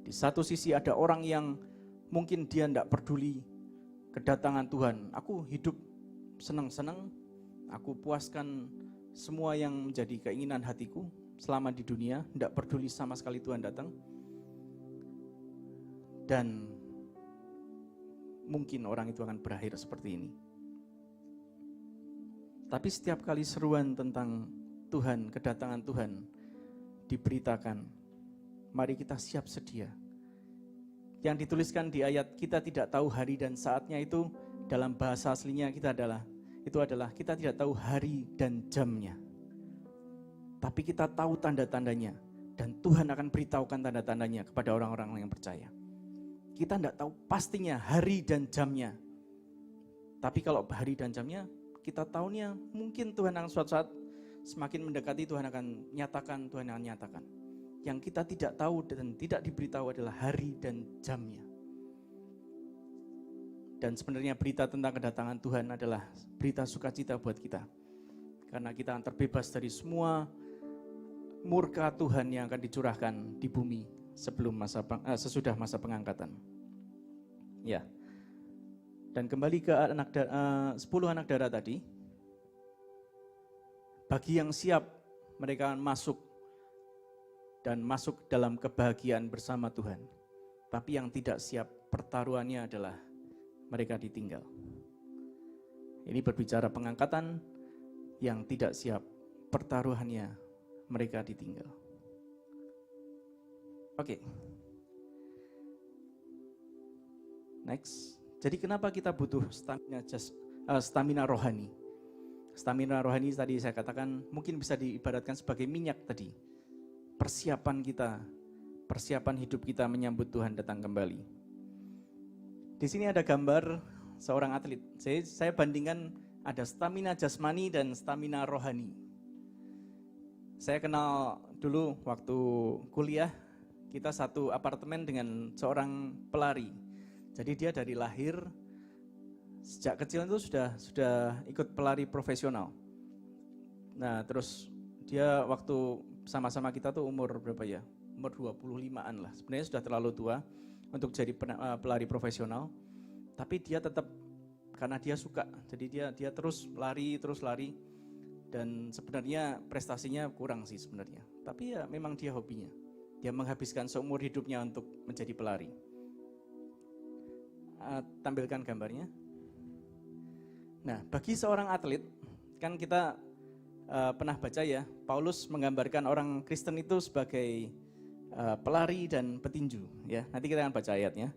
Di satu sisi ada orang yang mungkin dia tidak peduli kedatangan Tuhan. Aku hidup senang-senang, aku puaskan semua yang menjadi keinginan hatiku selama di dunia, tidak peduli sama sekali Tuhan datang. Dan mungkin orang itu akan berakhir seperti ini. Tapi setiap kali seruan tentang Tuhan, kedatangan Tuhan diberitakan, mari kita siap sedia. Yang dituliskan di ayat kita tidak tahu hari dan saatnya itu, dalam bahasa aslinya kita adalah kita tidak tahu hari dan jamnya. Tapi kita tahu tanda-tandanya, dan Tuhan akan beritahukan tanda-tandanya kepada orang-orang yang percaya. Kita tidak tahu pastinya hari dan jamnya. Tapi kalau hari dan jamnya, kita tahunya mungkin Tuhan akan suatu saat semakin mendekati, Tuhan akan nyatakan, Tuhan akan nyatakan. Yang kita tidak tahu dan tidak diberitahu adalah hari dan jamnya. Dan sebenarnya berita tentang kedatangan Tuhan adalah berita sukacita buat kita. Karena kita akan terbebas dari semua murka Tuhan yang akan dicurahkan di bumi sesudah masa pengangkatan. Ya. Dan kembali ke 10 anak darah tadi, bagi yang siap mereka masuk dalam kebahagiaan bersama Tuhan. Tapi yang tidak siap, pertaruhannya adalah mereka ditinggal. Ini berbicara pengangkatan, yang tidak siap, pertaruhannya mereka ditinggal. Oke. Next. Jadi kenapa kita butuh stamina rohani? Stamina rohani tadi saya katakan mungkin bisa diibaratkan sebagai minyak tadi. Persiapan kita, persiapan hidup kita menyambut Tuhan datang kembali. Di sini ada gambar seorang atlet. Saya bandingkan ada stamina jasmani dan stamina rohani. Saya kenal dulu waktu kuliah, kita satu apartemen dengan seorang pelari. Jadi dia dari lahir, sejak kecil itu sudah ikut pelari profesional. Nah terus dia waktu sama-sama kita tuh umur berapa ya? Umur 25-an lah. Sebenarnya sudah terlalu tua untuk jadi pelari profesional. Tapi dia tetap, karena dia suka, jadi dia terus lari. Dan sebenarnya prestasinya kurang sih sebenarnya. Tapi ya memang dia hobinya. Dia menghabiskan seumur hidupnya untuk menjadi pelari. Tampilkan gambarnya. Nah, bagi seorang atlet, kan kita pernah baca ya, Paulus menggambarkan orang Kristen itu sebagai pelari dan petinju. Ya, nanti kita akan baca ayatnya.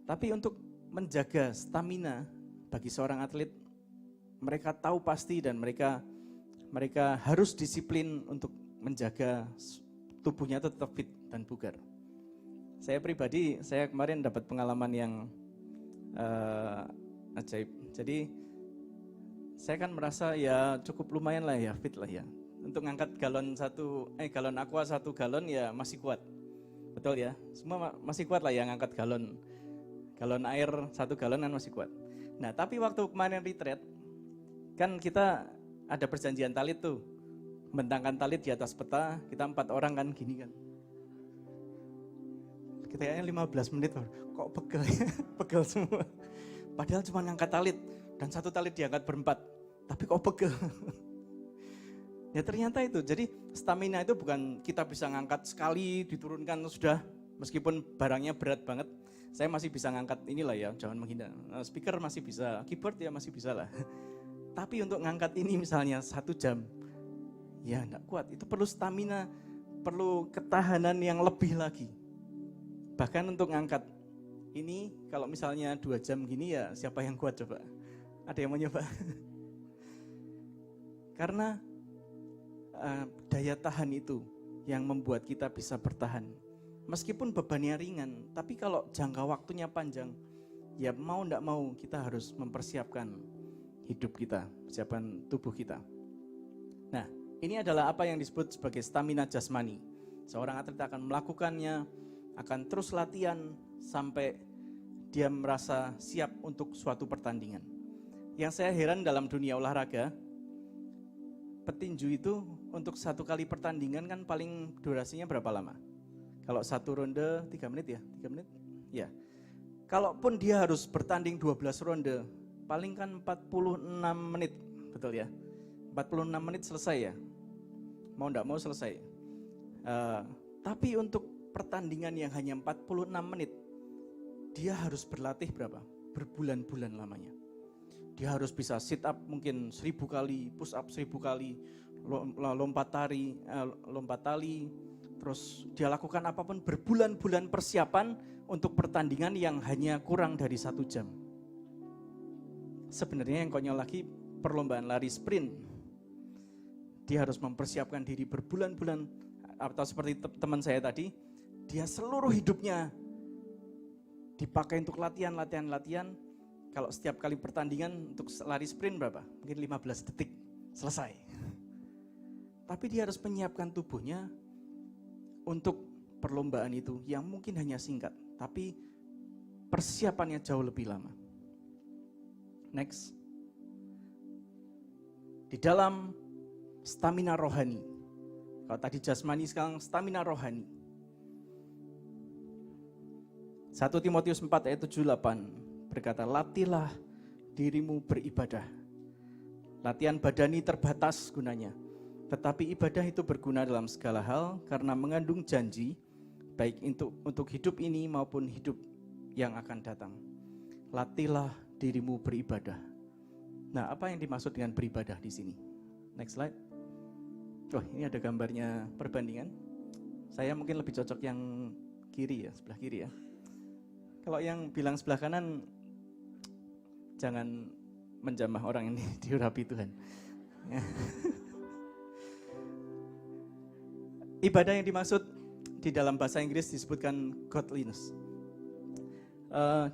Tapi untuk menjaga stamina bagi seorang atlet, mereka tahu pasti dan mereka harus disiplin untuk menjaga tubuhnya itu tetap fit dan bugar. Saya pribadi, saya kemarin dapat pengalaman yang ajaib. Jadi saya kan merasa ya cukup lumayan lah ya, fit lah ya. Untuk ngangkat galon aqua 1 galon ya masih kuat. Betul ya, semua masih kuat lah ya ngangkat galon air 1 galon kan masih kuat. Nah tapi waktu kemarin retreat, kan kita ada perjanjian talit tuh. Membentangkan talit di atas peta, kita 4 orang kan gini kan. Kayaknya 15 menit, kok pegel ya, pegel semua. Padahal cuma ngangkat talit, dan 1 talit diangkat berempat, tapi kok pegel. Ya ternyata itu, jadi stamina itu bukan kita bisa ngangkat sekali, diturunkan sudah, meskipun barangnya berat banget. Saya masih bisa ngangkat inilah ya, jangan menghina. Speaker masih bisa, keyboard ya masih bisa lah. Tapi untuk ngangkat ini misalnya 1 jam, ya enggak kuat, itu perlu stamina, perlu ketahanan yang lebih lagi. Bahkan untuk ngangkat ini, kalau misalnya 2 jam gini ya siapa yang kuat coba? Ada yang mau nyoba? Karena daya tahan itu yang membuat kita bisa bertahan. Meskipun bebannya ringan, tapi kalau jangka waktunya panjang, ya mau enggak mau kita harus mempersiapkan hidup kita, persiapan tubuh kita. Nah, ini adalah apa yang disebut sebagai stamina jasmani. Seorang atlet akan melakukannya, akan terus latihan sampai dia merasa siap untuk suatu pertandingan. Yang saya heran dalam dunia olahraga, petinju itu untuk 1 kali pertandingan kan paling durasinya berapa lama? Kalau 1 ronde 3 menit ya? 3 menit? Ya. Kalaupun dia harus bertanding 12 ronde, paling kan 46 menit, betul ya? 46 menit selesai ya? Mau enggak mau selesai. Tapi untuk pertandingan yang hanya 46 menit, dia harus berlatih berapa? Berbulan-bulan lamanya. Dia harus bisa sit up mungkin 1000 kali, push up 1000 kali, lompat tali, terus dia lakukan apapun berbulan-bulan persiapan untuk pertandingan yang hanya kurang dari 1 jam. Sebenarnya yang konyol lagi, perlombaan lari sprint. Dia harus mempersiapkan diri berbulan-bulan, atau seperti teman saya tadi, dia seluruh hidupnya dipakai untuk latihan. Kalau setiap kali pertandingan untuk lari sprint berapa? Mungkin 15 detik, selesai. Tapi dia harus menyiapkan tubuhnya untuk perlombaan itu yang mungkin hanya singkat, tapi persiapannya jauh lebih lama. Next. Di dalam stamina rohani, kalau tadi jasmani sekarang stamina rohani. 1 Timotius 4 ayat 7-8 berkata, latihlah dirimu beribadah. Latihan badani terbatas gunanya, tetapi ibadah itu berguna dalam segala hal karena mengandung janji, baik untuk hidup ini maupun hidup yang akan datang. Latihlah dirimu beribadah. Nah, apa yang dimaksud dengan beribadah di sini? Next slide. Oh, ini ada gambarnya perbandingan. Saya mungkin lebih cocok yang kiri ya, sebelah kiri ya. Kalau yang bilang sebelah kanan, jangan menjamah orang ini, diurapi Tuhan. Ibadah yang dimaksud di dalam bahasa Inggris disebutkan godliness.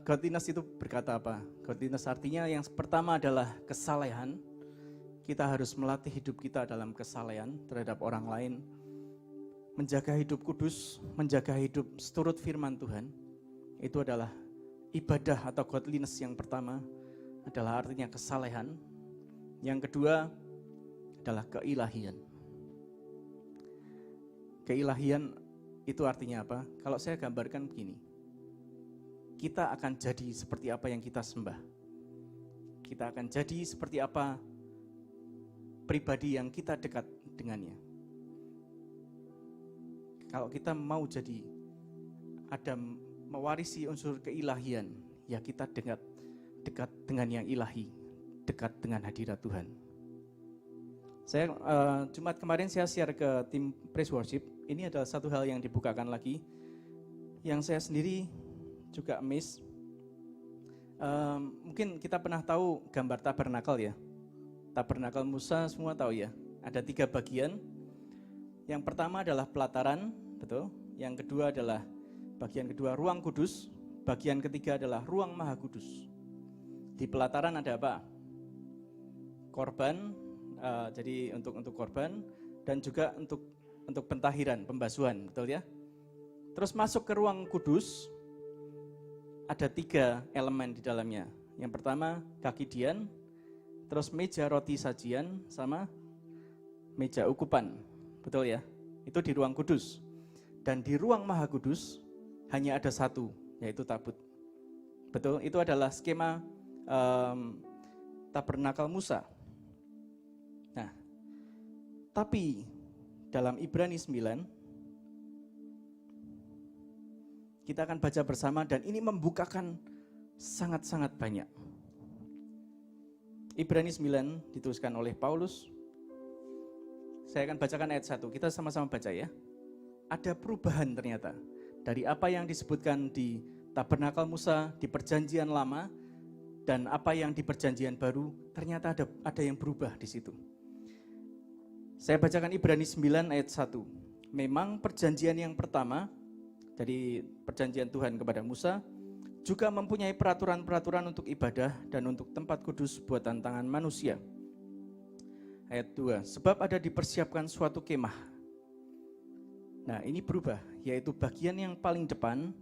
Godliness itu berkata apa? Godliness artinya yang pertama adalah kesalehan. Kita harus melatih hidup kita dalam kesalehan terhadap orang lain. Menjaga hidup kudus, menjaga hidup seturut firman Tuhan. Itu adalah ibadah atau godliness yang pertama. Adalah artinya kesalehan. Yang kedua adalah keilahian. Keilahian itu artinya apa? Kalau saya gambarkan begini, kita akan jadi seperti apa yang kita sembah. Kita akan jadi seperti apa pribadi yang kita dekat dengannya. Kalau kita mau jadi ada mewarisi unsur keilahian, ya kita dekat dengan yang ilahi, dekat dengan hadirat Tuhan. Saya Jumat kemarin saya share ke tim praise worship. Ini adalah satu hal yang dibukakan lagi, yang saya sendiri juga amazed. Mungkin kita pernah tahu gambar tabernakel ya. Tabernakel Musa semua tahu ya. Ada 3 bagian. Yang pertama adalah pelataran, betul. Yang kedua adalah bagian kedua ruang kudus. Bagian ketiga adalah ruang maha kudus. Di pelataran ada apa? Korban, jadi untuk korban dan juga untuk pentahiran, pembasuhan, betul ya? Terus masuk ke ruang kudus, ada 3 elemen di dalamnya. Yang pertama kaki dian, terus meja roti sajian, sama meja ukupan, betul ya? Itu di ruang kudus. Dan di ruang maha kudus hanya ada 1, yaitu tabut. Betul, itu adalah skema tabernakel Musa. Nah, tapi dalam Ibrani 9, kita akan baca bersama dan ini membukakan sangat-sangat banyak. Ibrani 9 dituliskan oleh Paulus. Saya akan bacakan ayat 1, kita sama-sama baca ya. Ada perubahan ternyata dari apa yang disebutkan di tabernakel Musa di perjanjian lama dan apa yang di perjanjian baru, ternyata ada yang berubah di situ. Saya bacakan Ibrani 9 ayat 1. Memang perjanjian yang pertama dari perjanjian Tuhan kepada Musa juga mempunyai peraturan-peraturan untuk ibadah dan untuk tempat kudus buatan tangan manusia. Ayat 2, sebab ada dipersiapkan suatu kemah. Nah, ini berubah, yaitu bagian yang paling depan,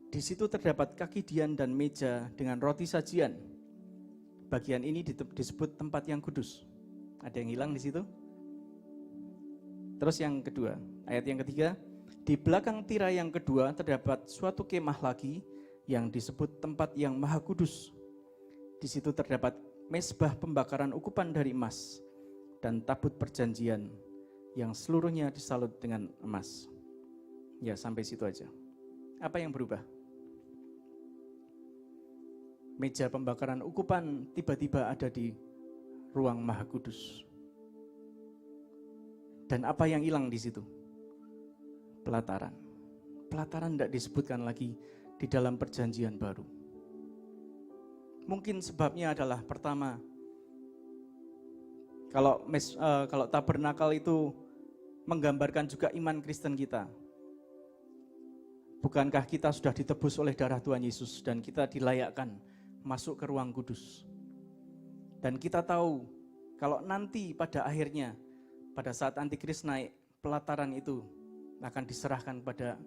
di situ terdapat kaki dian dan meja dengan roti sajian. Bagian ini disebut tempat yang kudus. Ada yang hilang di situ? Terus yang kedua, ayat yang ketiga, di belakang tirai yang kedua terdapat suatu kemah lagi yang disebut tempat yang maha kudus. Di situ terdapat mezbah pembakaran ukupan dari emas dan tabut perjanjian yang seluruhnya disalut dengan emas. Ya, sampai situ aja. Apa yang berubah? Meja pembakaran ukupan tiba-tiba ada di ruang maha kudus. Dan apa yang hilang di situ? Pelataran. Pelataran tidak disebutkan lagi di dalam perjanjian baru. Mungkin sebabnya adalah pertama, kalau tabernakel itu menggambarkan juga iman Kristen kita. Bukankah kita sudah ditebus oleh darah Tuhan Yesus dan kita dilayakkan masuk ke ruang kudus? Dan kita tahu kalau nanti pada akhirnya, pada saat antikris naik, pelataran itu akan diserahkan pada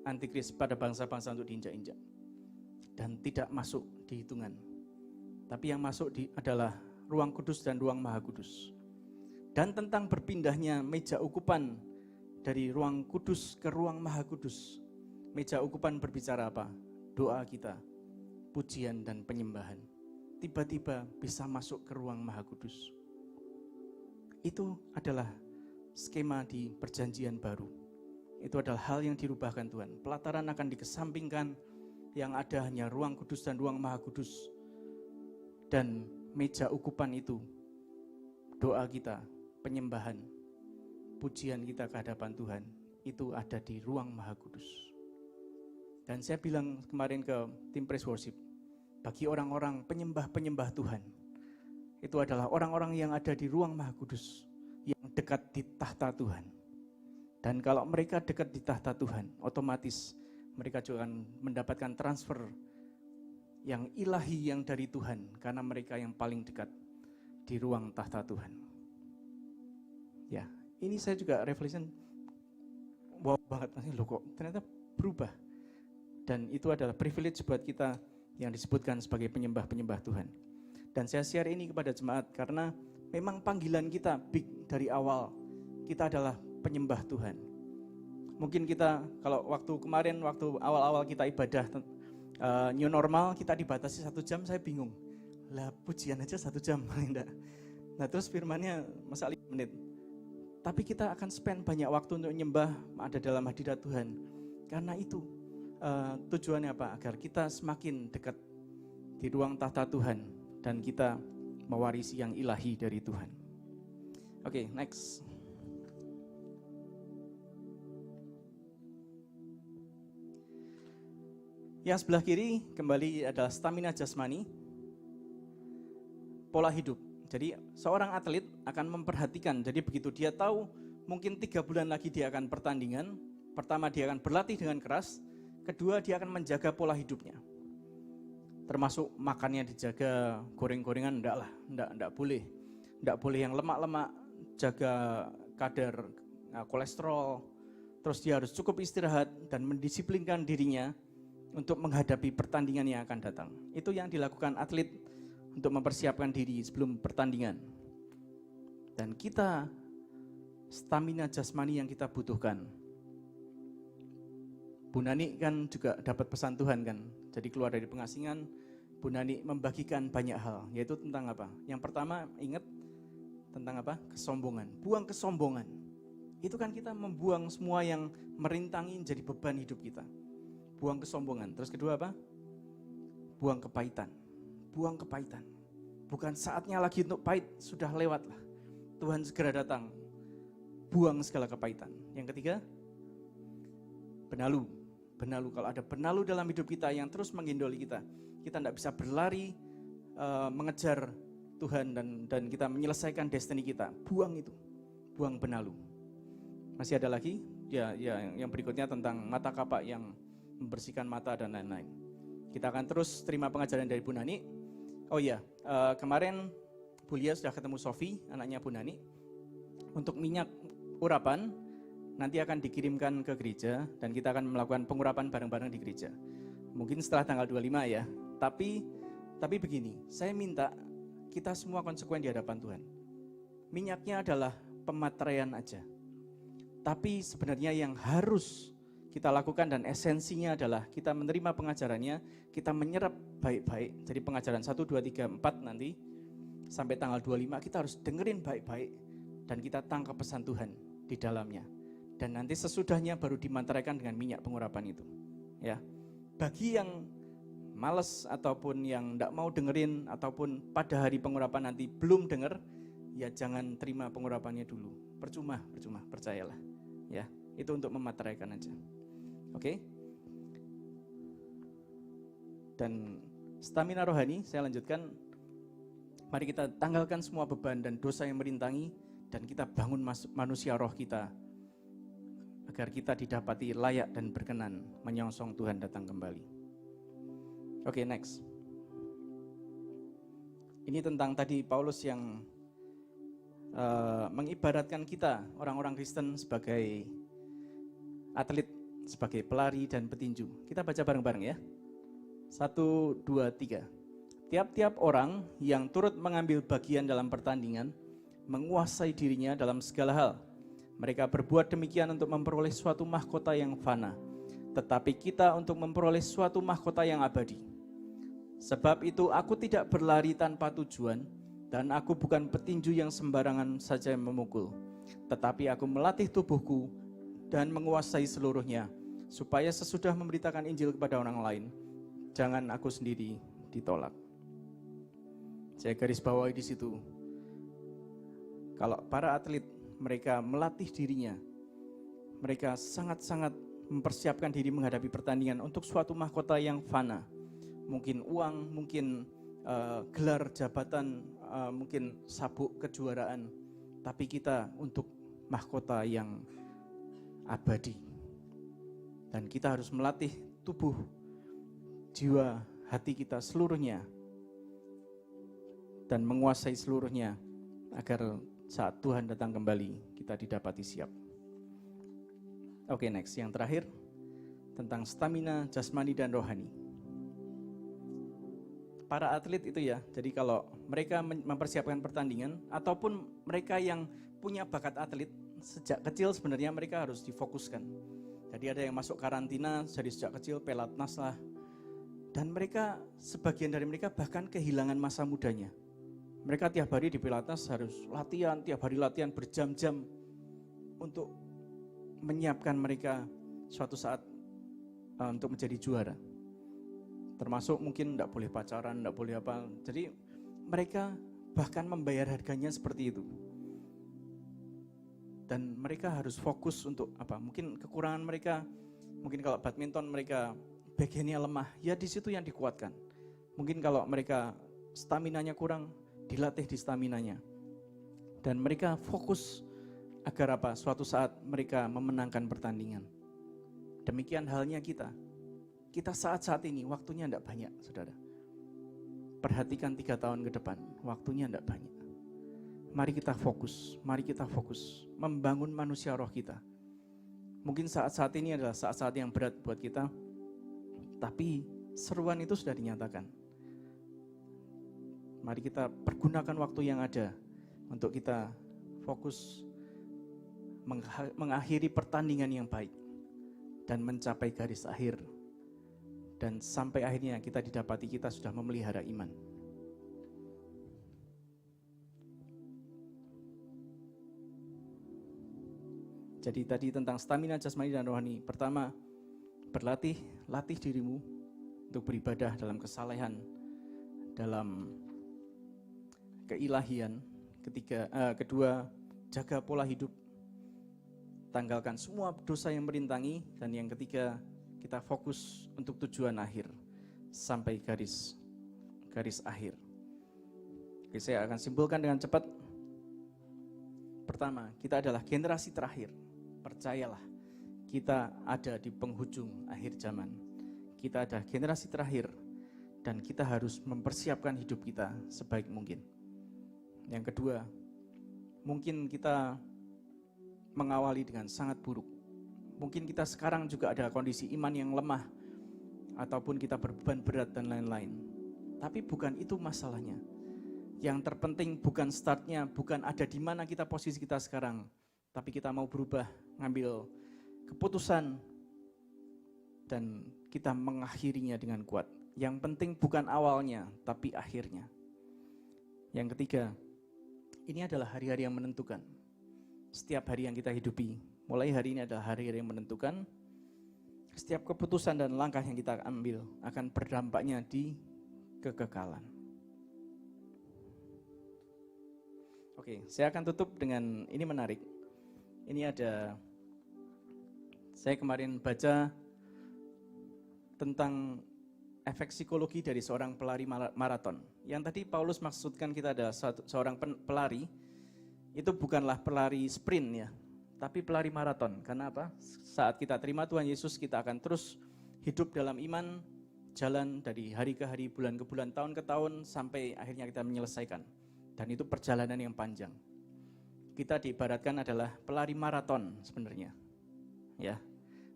antikris, pada bangsa-bangsa untuk diinjak-injak. Dan tidak masuk di hitungan. Tapi yang masuk adalah ruang kudus dan ruang maha kudus. Dan tentang berpindahnya meja ukupan dari ruang kudus ke ruang maha kudus. Meja ukupan berbicara apa? doa kita, pujian dan penyembahan, tiba-tiba bisa masuk ke ruang Maha Kudus. Itu adalah skema di perjanjian baru. Itu adalah hal yang dirubahkan Tuhan. Pelataran akan dikesampingkan, yang ada hanya ruang kudus dan ruang Maha Kudus. Dan meja ukupan itu, doa kita, penyembahan, pujian kita ke hadapan Tuhan, itu ada di ruang Maha Kudus. Dan saya bilang kemarin ke tim praise worship, bagi orang-orang penyembah-penyembah Tuhan, itu adalah orang-orang yang ada di ruang Maha Kudus, yang dekat di tahta Tuhan. Dan kalau mereka dekat di tahta Tuhan, otomatis mereka juga akan mendapatkan transfer yang ilahi yang dari Tuhan, karena mereka yang paling dekat di ruang tahta Tuhan. Ya, ini saya juga reflection, wow banget, loh kok ternyata berubah. Dan itu adalah privilege buat kita yang disebutkan sebagai penyembah-penyembah Tuhan. Dan saya share ini kepada jemaat karena memang panggilan kita big dari awal. Kita adalah penyembah Tuhan. Mungkin kita kalau waktu kemarin, waktu awal-awal kita ibadah new normal, kita dibatasi 1 jam, saya bingung. Lah pujian aja 1 jam, enggak. Nah terus firmannya masa 5 menit. Tapi kita akan spend banyak waktu untuk nyembah ada dalam hadirat Tuhan. Karena itu tujuannya apa? Agar kita semakin dekat di ruang tahta Tuhan dan kita mewarisi yang ilahi dari Tuhan. Oke, next. Yang sebelah kiri kembali adalah stamina jasmani, pola hidup. Jadi seorang atlet akan memperhatikan, jadi begitu dia tahu mungkin 3 bulan lagi dia akan pertandingan, pertama dia akan berlatih dengan keras, kedua dia akan menjaga pola hidupnya. Termasuk makannya dijaga, goreng-gorengan enggak boleh. Enggak boleh yang lemak-lemak, jaga kadar kolesterol. Terus dia harus cukup istirahat dan mendisiplinkan dirinya untuk menghadapi pertandingan yang akan datang. Itu yang dilakukan atlet untuk mempersiapkan diri sebelum pertandingan. Dan kita, stamina jasmani yang kita butuhkan. Bu Nani kan juga dapat pesan Tuhan kan, jadi keluar dari pengasingan, Bu Nani membagikan banyak hal, yaitu tentang apa? Yang pertama, ingat tentang apa? Kesombongan. Buang kesombongan. Itu kan kita membuang semua yang merintangi jadi beban hidup kita. Buang kesombongan. Terus kedua apa? Buang kepahitan. Buang kepahitan. Bukan saatnya lagi untuk pahit, sudah lewat lah. Tuhan segera datang. Buang segala kepahitan. Yang ketiga, benalu. Benalu, kalau ada benalu dalam hidup kita yang terus menggendoli kita tidak bisa berlari mengejar Tuhan dan kita menyelesaikan destiny kita. Buang itu. Buang benalu. Masih ada lagi? Ya, yang berikutnya tentang mata kapak yang membersihkan mata dan lain-lain. Kita akan terus terima pengajaran dari Bu Nani. Oh iya, kemarin Bu Lia sudah ketemu Sofi, anaknya Bu Nani. Untuk minyak urapan, nanti akan dikirimkan ke gereja dan kita akan melakukan pengurapan bareng-bareng di gereja. Mungkin setelah tanggal 25 ya. Tapi begini, saya minta kita semua konsekuen di hadapan Tuhan. Minyaknya adalah pemateraian aja. Tapi sebenarnya yang harus kita lakukan dan esensinya adalah kita menerima pengajarannya, kita menyerap baik-baik. Jadi pengajaran 1, 2, 3, 4 nanti sampai tanggal 25 kita harus dengerin baik-baik dan kita tangkap pesan Tuhan di dalamnya. Dan nanti sesudahnya baru dimanteraikan dengan minyak pengurapan itu. Ya. Bagi yang malas ataupun yang enggak mau dengerin ataupun pada hari pengurapan nanti belum denger, ya jangan terima pengurapannya dulu. Percuma, percayalah. Ya, itu untuk memateraikan aja. Oke. Dan stamina rohani, saya lanjutkan. Mari kita tanggalkan semua beban dan dosa yang merintangi dan kita bangun manusia roh kita agar kita didapati layak dan berkenan menyongsong Tuhan datang kembali. Oke, next. Ini tentang tadi Paulus yang mengibaratkan kita orang-orang Kristen sebagai atlet, sebagai pelari dan petinju. Kita baca bareng-bareng ya. 1, 2, 3. Tiap-tiap orang yang turut mengambil bagian dalam pertandingan menguasai dirinya dalam segala hal. Mereka berbuat demikian untuk memperoleh suatu mahkota yang fana. tetapi kita untuk memperoleh suatu mahkota yang abadi. Sebab itu aku tidak berlari tanpa tujuan, dan aku bukan petinju yang sembarangan saja memukul, tetapi aku melatih tubuhku dan menguasai seluruhnya, supaya sesudah memberitakan Injil kepada orang lain, jangan aku sendiri ditolak. Saya garis bawahi di situ. Kalau para atlet, mereka melatih dirinya, mereka sangat-sangat mempersiapkan diri menghadapi pertandingan untuk suatu mahkota yang fana. Mungkin uang, mungkin gelar jabatan, mungkin sabuk kejuaraan. Tapi kita untuk mahkota yang abadi. Dan kita harus melatih tubuh, jiwa, hati kita seluruhnya. Dan menguasai seluruhnya agar saat Tuhan datang kembali, kita didapati siap. Oke, next. Yang terakhir, tentang stamina jasmani dan rohani. Para atlet itu ya, jadi kalau mereka mempersiapkan pertandingan, ataupun mereka yang punya bakat atlet, sejak kecil sebenarnya mereka harus difokuskan. Jadi ada yang masuk karantina dari sejak kecil, pelatnas lah. Dan mereka, sebagian dari mereka bahkan kehilangan masa mudanya. Mereka tiap hari di pelatnas harus latihan, tiap hari latihan berjam-jam untuk menyiapkan mereka suatu saat untuk menjadi juara. Termasuk mungkin tidak boleh pacaran, tidak boleh apa. Jadi mereka bahkan membayar harganya seperti itu. Dan mereka harus fokus untuk apa? Mungkin kekurangan mereka, mungkin kalau badminton mereka bagiannya lemah, ya di situ yang dikuatkan. Mungkin kalau mereka staminanya kurang, dilatih di staminanya. Dan mereka fokus agar apa? Suatu saat mereka memenangkan pertandingan. Demikian halnya kita. Kita saat-saat ini waktunya tidak banyak, saudara. Perhatikan 3 tahun ke depan, waktunya tidak banyak. Mari kita fokus membangun manusia roh kita. Mungkin saat-saat ini adalah saat-saat yang berat buat kita, tapi seruan itu sudah dinyatakan. Mari kita pergunakan waktu yang ada untuk kita fokus mengakhiri pertandingan yang baik dan mencapai garis akhir. Dan sampai akhirnya kita didapati kita sudah memelihara iman. Jadi tadi tentang stamina jasmani dan rohani. Pertama, latih dirimu untuk beribadah dalam kesalehan, dalam keilahian. Kedua, jaga pola hidup, tanggalkan semua dosa yang merintangi. Dan yang ketiga, kita fokus untuk tujuan akhir, sampai garis akhir. Oke, saya akan simpulkan dengan cepat. Pertama, kita adalah generasi terakhir. Percayalah, kita ada di penghujung akhir zaman. Kita ada generasi terakhir, dan kita harus mempersiapkan hidup kita sebaik mungkin. Yang kedua, mungkin kita mengawali dengan sangat buruk. Mungkin kita sekarang juga ada kondisi iman yang lemah, ataupun kita berbeban berat dan lain-lain. Tapi bukan itu masalahnya. Yang terpenting bukan startnya, bukan ada di mana kita posisi kita sekarang, tapi kita mau berubah, ngambil keputusan, dan kita mengakhirinya dengan kuat. Yang penting bukan awalnya, tapi akhirnya. Yang ketiga, ini adalah hari-hari yang menentukan. Setiap hari yang kita hidupi, mulai hari ini adalah hari-hari yang menentukan. Setiap keputusan dan langkah yang kita ambil akan berdampaknya di kekekalan. Oke, saya akan tutup dengan ini menarik. Ini ada, saya kemarin baca tentang efek psikologi dari seorang pelari maraton. Yang tadi Paulus maksudkan kita adalah seorang pelari, itu bukanlah pelari sprint ya, tapi pelari maraton. Karena apa? Saat kita terima Tuhan Yesus, kita akan terus hidup dalam iman, jalan dari hari ke hari, bulan ke bulan, tahun ke tahun, sampai akhirnya kita menyelesaikan. Dan itu perjalanan yang panjang. Kita diibaratkan adalah pelari maraton sebenarnya. Ya.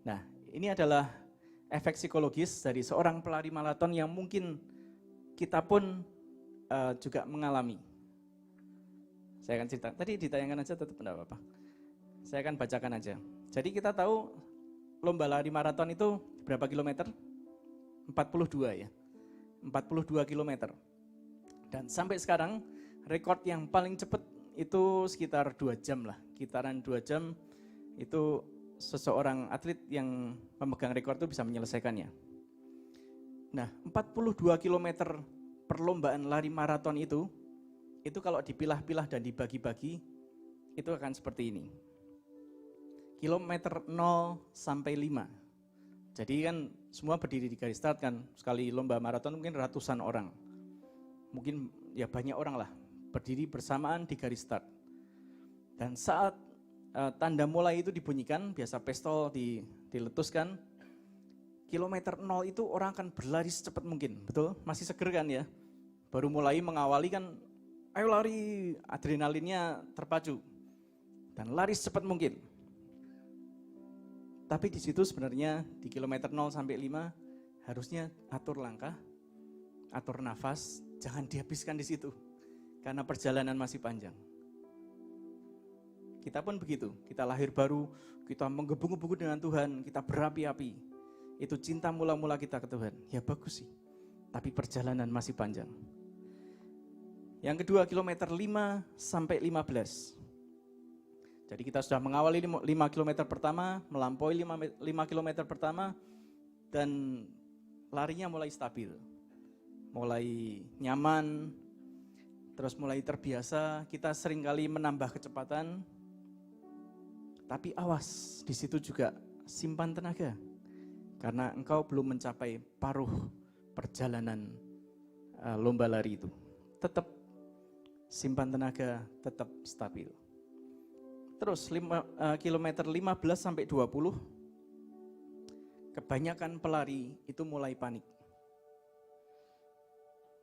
Nah, ini adalah efek psikologis dari seorang pelari maraton yang mungkin kita pun juga mengalami. Saya akan cerita. Tadi ditayangkan aja, tetap enggak apa-apa. Saya akan bacakan aja. Jadi kita tahu lomba lari maraton itu Berapa kilometer? 42 ya. 42 kilometer. Dan sampai sekarang rekor yang paling cepat itu sekitar 2 jam lah. Kitaran 2 jam itu seseorang atlet yang memegang rekor itu bisa menyelesaikannya. Nah, 42 kilometer perlombaan lari maraton itu kalau dipilah-pilah dan dibagi-bagi, itu akan seperti ini. Kilometer 0 sampai 5. Jadi kan semua berdiri di garis start kan, sekali lomba maraton mungkin ratusan orang. Mungkin ya banyak orang lah, berdiri bersamaan di garis start. Dan saat tanda mulai itu dibunyikan, biasa pistol diletuskan, kilometer 0 itu orang akan berlari secepat mungkin, betul? Masih seger kan ya? Baru mulai mengawali kan, ayo lari, adrenalinnya terpacu. Dan lari secepat mungkin. Tapi di situ sebenarnya di kilometer 0 sampai 5 harusnya atur langkah, atur nafas, jangan dihabiskan di situ. Karena perjalanan masih panjang. Kita pun begitu, kita lahir baru, kita menggebu-gebu dengan Tuhan, kita berapi-api. Itu cinta mula-mula kita ke Tuhan. Ya bagus sih, tapi perjalanan masih panjang. Yang kedua, kilometer 5 sampai 15. Jadi kita sudah mengawali 5 km pertama, melampaui 5 km pertama, dan larinya mulai stabil. Mulai nyaman, terus mulai terbiasa, kita seringkali menambah kecepatan. Tapi awas, di situ juga simpan tenaga. Karena engkau belum mencapai paruh perjalanan lomba lari itu. Tetap simpan tenaga, tetap stabil. Terus kilometer 15 sampai 20, kebanyakan pelari itu mulai panik.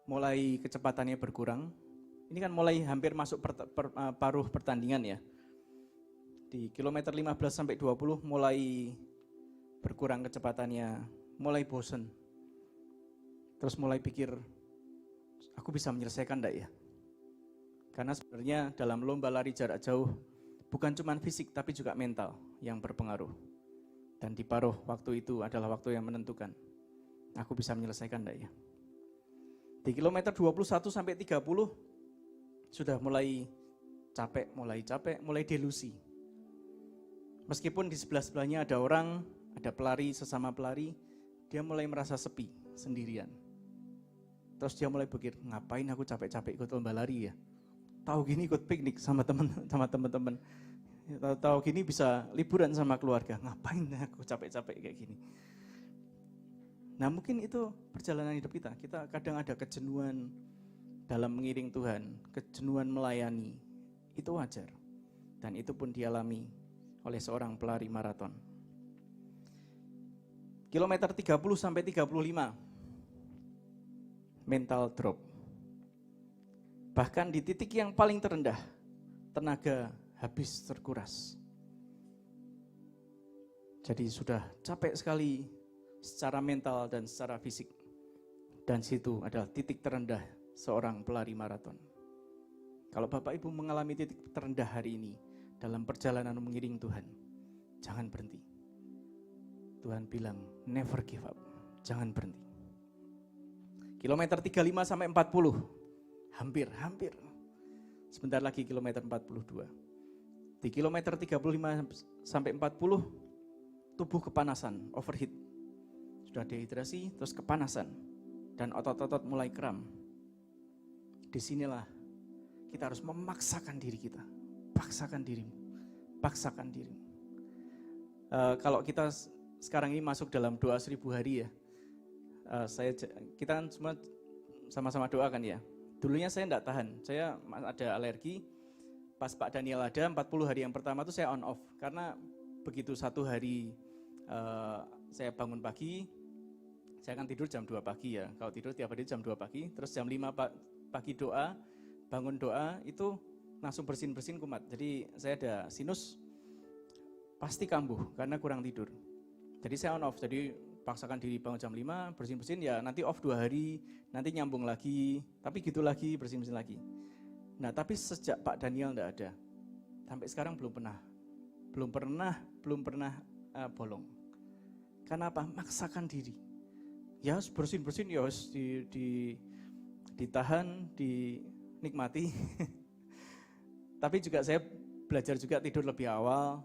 Mulai kecepatannya berkurang. Ini kan mulai hampir masuk paruh pertandingan ya. Di kilometer 15 sampai 20 mulai berkurang kecepatannya, mulai bosen. Terus mulai pikir, aku bisa menyelesaikan enggak ya? Karena sebenarnya dalam lomba lari jarak jauh, bukan cuma fisik tapi juga mental yang berpengaruh. Dan di paruh waktu itu adalah waktu yang menentukan. Aku bisa menyelesaikan enggak ya? Di kilometer 21 sampai 30 sudah mulai capek, mulai delusi. Meskipun di sebelah-sebelahnya ada orang, ada pelari, sesama pelari, dia mulai merasa sepi, sendirian. Terus dia mulai pikir, ngapain aku capek-capek ikut lomba lari ya? Tahu gini ikut piknik sama teman-teman. Tahu gini bisa liburan sama keluarga. Ngapain aku capek-capek kayak gini? Nah mungkin itu perjalanan hidup kita. Kita kadang ada kejenuhan dalam mengiring Tuhan, kejenuhan melayani. Itu wajar. Dan itu pun dialami oleh seorang pelari maraton. Kilometer 30 sampai 35. Mental drop. Bahkan di titik yang paling terendah, tenaga habis terkuras. Jadi sudah capek sekali secara mental dan secara fisik. Dan situ adalah titik terendah seorang pelari maraton. Kalau Bapak Ibu mengalami titik terendah hari ini dalam perjalanan mengiring Tuhan, jangan berhenti. Tuhan bilang, never give up, jangan berhenti. Kilometer 35 sampai 40. Hampir. Sebentar lagi kilometer 42. Di kilometer 35 sampai 40, tubuh kepanasan, overheat. Sudah dehidrasi, terus kepanasan. Dan otot-otot mulai kram. Disinilah kita harus memaksakan diri kita. Paksakan dirimu. Kalau kita sekarang ini masuk dalam doa 1000 hari ya. Kita kan semua sama-sama doakan ya. Dulunya saya enggak tahan, saya ada alergi. Pas Pak Daniel ada 40 hari yang pertama itu saya on off. Karena begitu satu hari saya bangun pagi, saya kan tidur jam 2 pagi ya. Kalau tidur tiap hari jam 2 pagi, terus jam 5 pagi doa, bangun doa, itu langsung bersin-bersin kumat. Jadi saya ada sinus, pasti kambuh karena kurang tidur. Jadi saya on off, jadi paksakan diri bangun jam 5, bersin-bersin ya nanti off 2 hari, nanti nyambung lagi, tapi gitu lagi, bersin-bersin lagi. Nah tapi sejak Pak Daniel enggak ada, sampai sekarang belum pernah bolong. Karena apa? Maksakan diri. Ya bersin-bersin ya ditahan, dinikmati. Tapi juga saya belajar juga tidur lebih awal,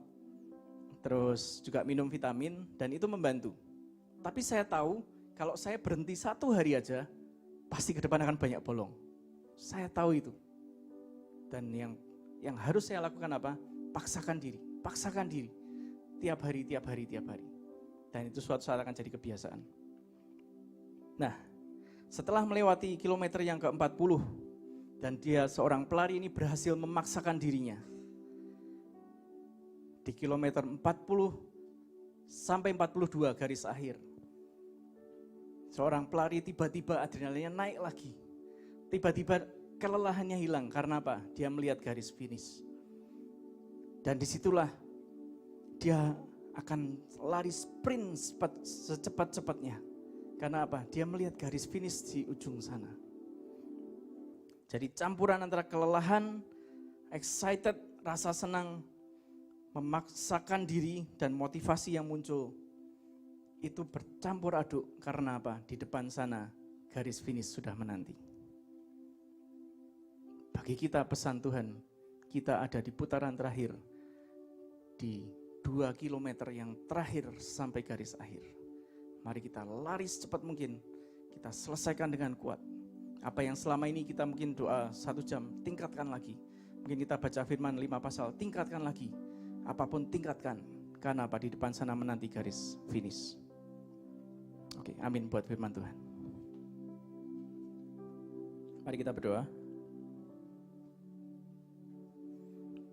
terus juga minum vitamin, dan itu membantu. Tapi saya tahu kalau saya berhenti 1 hari aja, pasti ke depan akan banyak bolong. Saya tahu itu. Dan yang harus saya lakukan apa? Paksakan diri. Tiap hari. Dan itu suatu saat akan jadi kebiasaan. Nah, setelah melewati kilometer yang ke-40, dan dia seorang pelari ini berhasil memaksakan dirinya. Di kilometer 40 sampai 42 garis akhir. Seorang pelari tiba-tiba adrenalinnya naik lagi. Tiba-tiba kelelahannya hilang. Karena apa? Dia melihat garis finish. Dan disitulah dia akan lari sprint secepat-cepatnya. Karena apa? Dia melihat garis finish di ujung sana. Jadi campuran antara kelelahan, excited, rasa senang, memaksakan diri, dan motivasi yang muncul. Itu bercampur aduk. Karena apa? Di depan sana garis finish sudah menanti. Bagi kita pesan Tuhan, kita ada di putaran terakhir. Di 2 kilometer yang terakhir sampai garis akhir. Mari kita lari secepat mungkin, kita selesaikan dengan kuat. Apa yang selama ini kita mungkin doa 1 jam, tingkatkan lagi. Mungkin kita baca firman 5 pasal, tingkatkan lagi. Apapun tingkatkan, karena apa? Di depan sana menanti garis finish. Oke, amin buat firman Tuhan. Mari kita berdoa.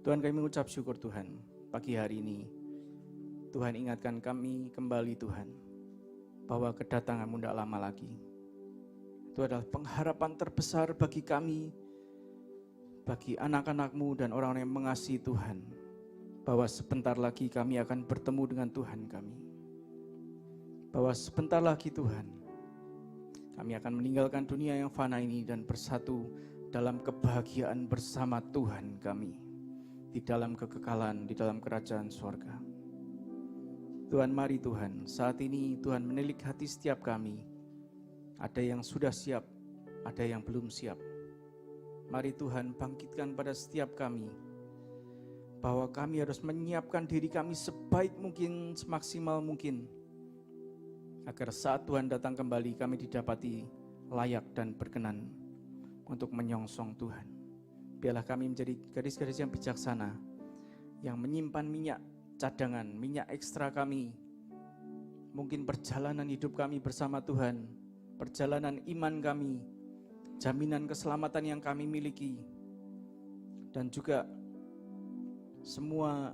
Tuhan, kami mengucap syukur Tuhan, pagi hari ini Tuhan ingatkan kami kembali Tuhan, bahwa kedatangan-Mu tidak lama lagi. Itu adalah pengharapan terbesar bagi kami, bagi anak-anak-Mu dan orang-orang yang mengasihi Tuhan, bahwa sebentar lagi kami akan bertemu dengan Tuhan kami. Bahwa sebentar lagi Tuhan, kami akan meninggalkan dunia yang fana ini dan bersatu dalam kebahagiaan bersama Tuhan kami, di dalam kekekalan, di dalam kerajaan surga. Tuhan, mari Tuhan, saat ini Tuhan menilik hati setiap kami. Ada yang sudah siap, ada yang belum siap. Mari Tuhan bangkitkan pada setiap kami, bahwa kami harus menyiapkan diri kami sebaik mungkin, semaksimal mungkin, agar saat Tuhan datang kembali kami didapati layak dan berkenan untuk menyongsong Tuhan. Biarlah kami menjadi gadis-gadis yang bijaksana, yang menyimpan minyak cadangan, minyak ekstra kami. Mungkin perjalanan hidup kami bersama Tuhan, perjalanan iman kami, jaminan keselamatan yang kami miliki, dan juga semua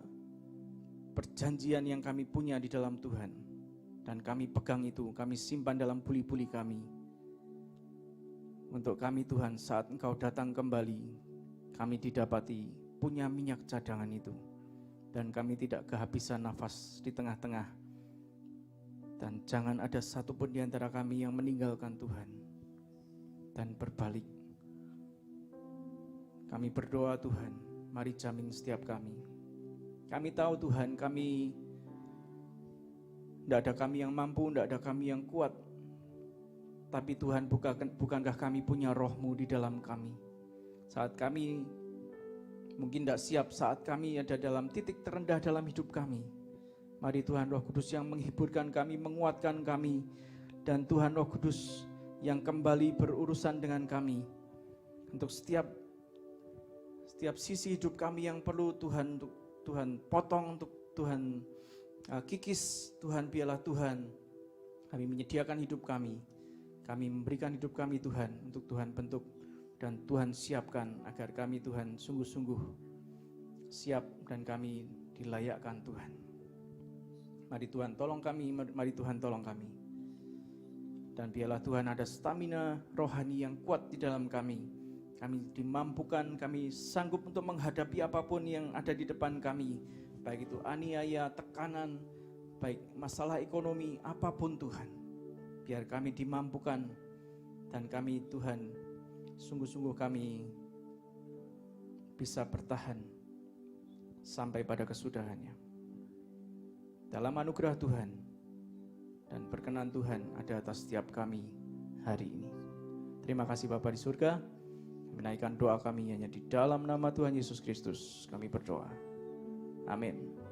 perjanjian yang kami punya di dalam Tuhan. Dan kami pegang itu, kami simpan dalam buli-buli kami. Untuk kami Tuhan, saat Engkau datang kembali, kami didapati punya minyak cadangan itu. Dan kami tidak kehabisan nafas di tengah-tengah. Dan jangan ada satupun di antara kami yang meninggalkan Tuhan dan berbalik. Kami berdoa Tuhan, mari jamin setiap kami. Kami tahu Tuhan, tidak ada kami yang mampu, tidak ada kami yang kuat. Tapi Tuhan, bukankah kami punya Roh-Mu di dalam kami? Saat kami mungkin tidak siap, saat kami ada dalam titik terendah dalam hidup kami, mari Tuhan Roh Kudus yang menghiburkan kami, menguatkan kami. Dan Tuhan Roh Kudus yang kembali berurusan dengan kami. Untuk setiap sisi hidup kami yang perlu Tuhan, untuk Tuhan potong, untuk Tuhan kikis, Tuhan biarlah Tuhan kami menyediakan hidup kami. Kami memberikan hidup kami Tuhan, untuk Tuhan bentuk dan Tuhan siapkan agar kami Tuhan sungguh-sungguh siap dan kami dilayakkan Tuhan. Mari Tuhan tolong kami, mari Tuhan tolong kami. Dan biarlah Tuhan ada stamina rohani yang kuat di dalam kami. Kami dimampukan, kami sanggup untuk menghadapi apapun yang ada di depan kami. Baik itu aniaya, tekanan, baik masalah ekonomi, apapun Tuhan. Biar kami dimampukan dan kami Tuhan, sungguh-sungguh kami bisa bertahan sampai pada kesudahannya. Dalam anugerah Tuhan, keberkenan Tuhan ada atas setiap kami hari ini. Terima kasih Bapa di surga. Menaikkan doa kami hanya di dalam nama Tuhan Yesus Kristus. Kami berdoa. Amin.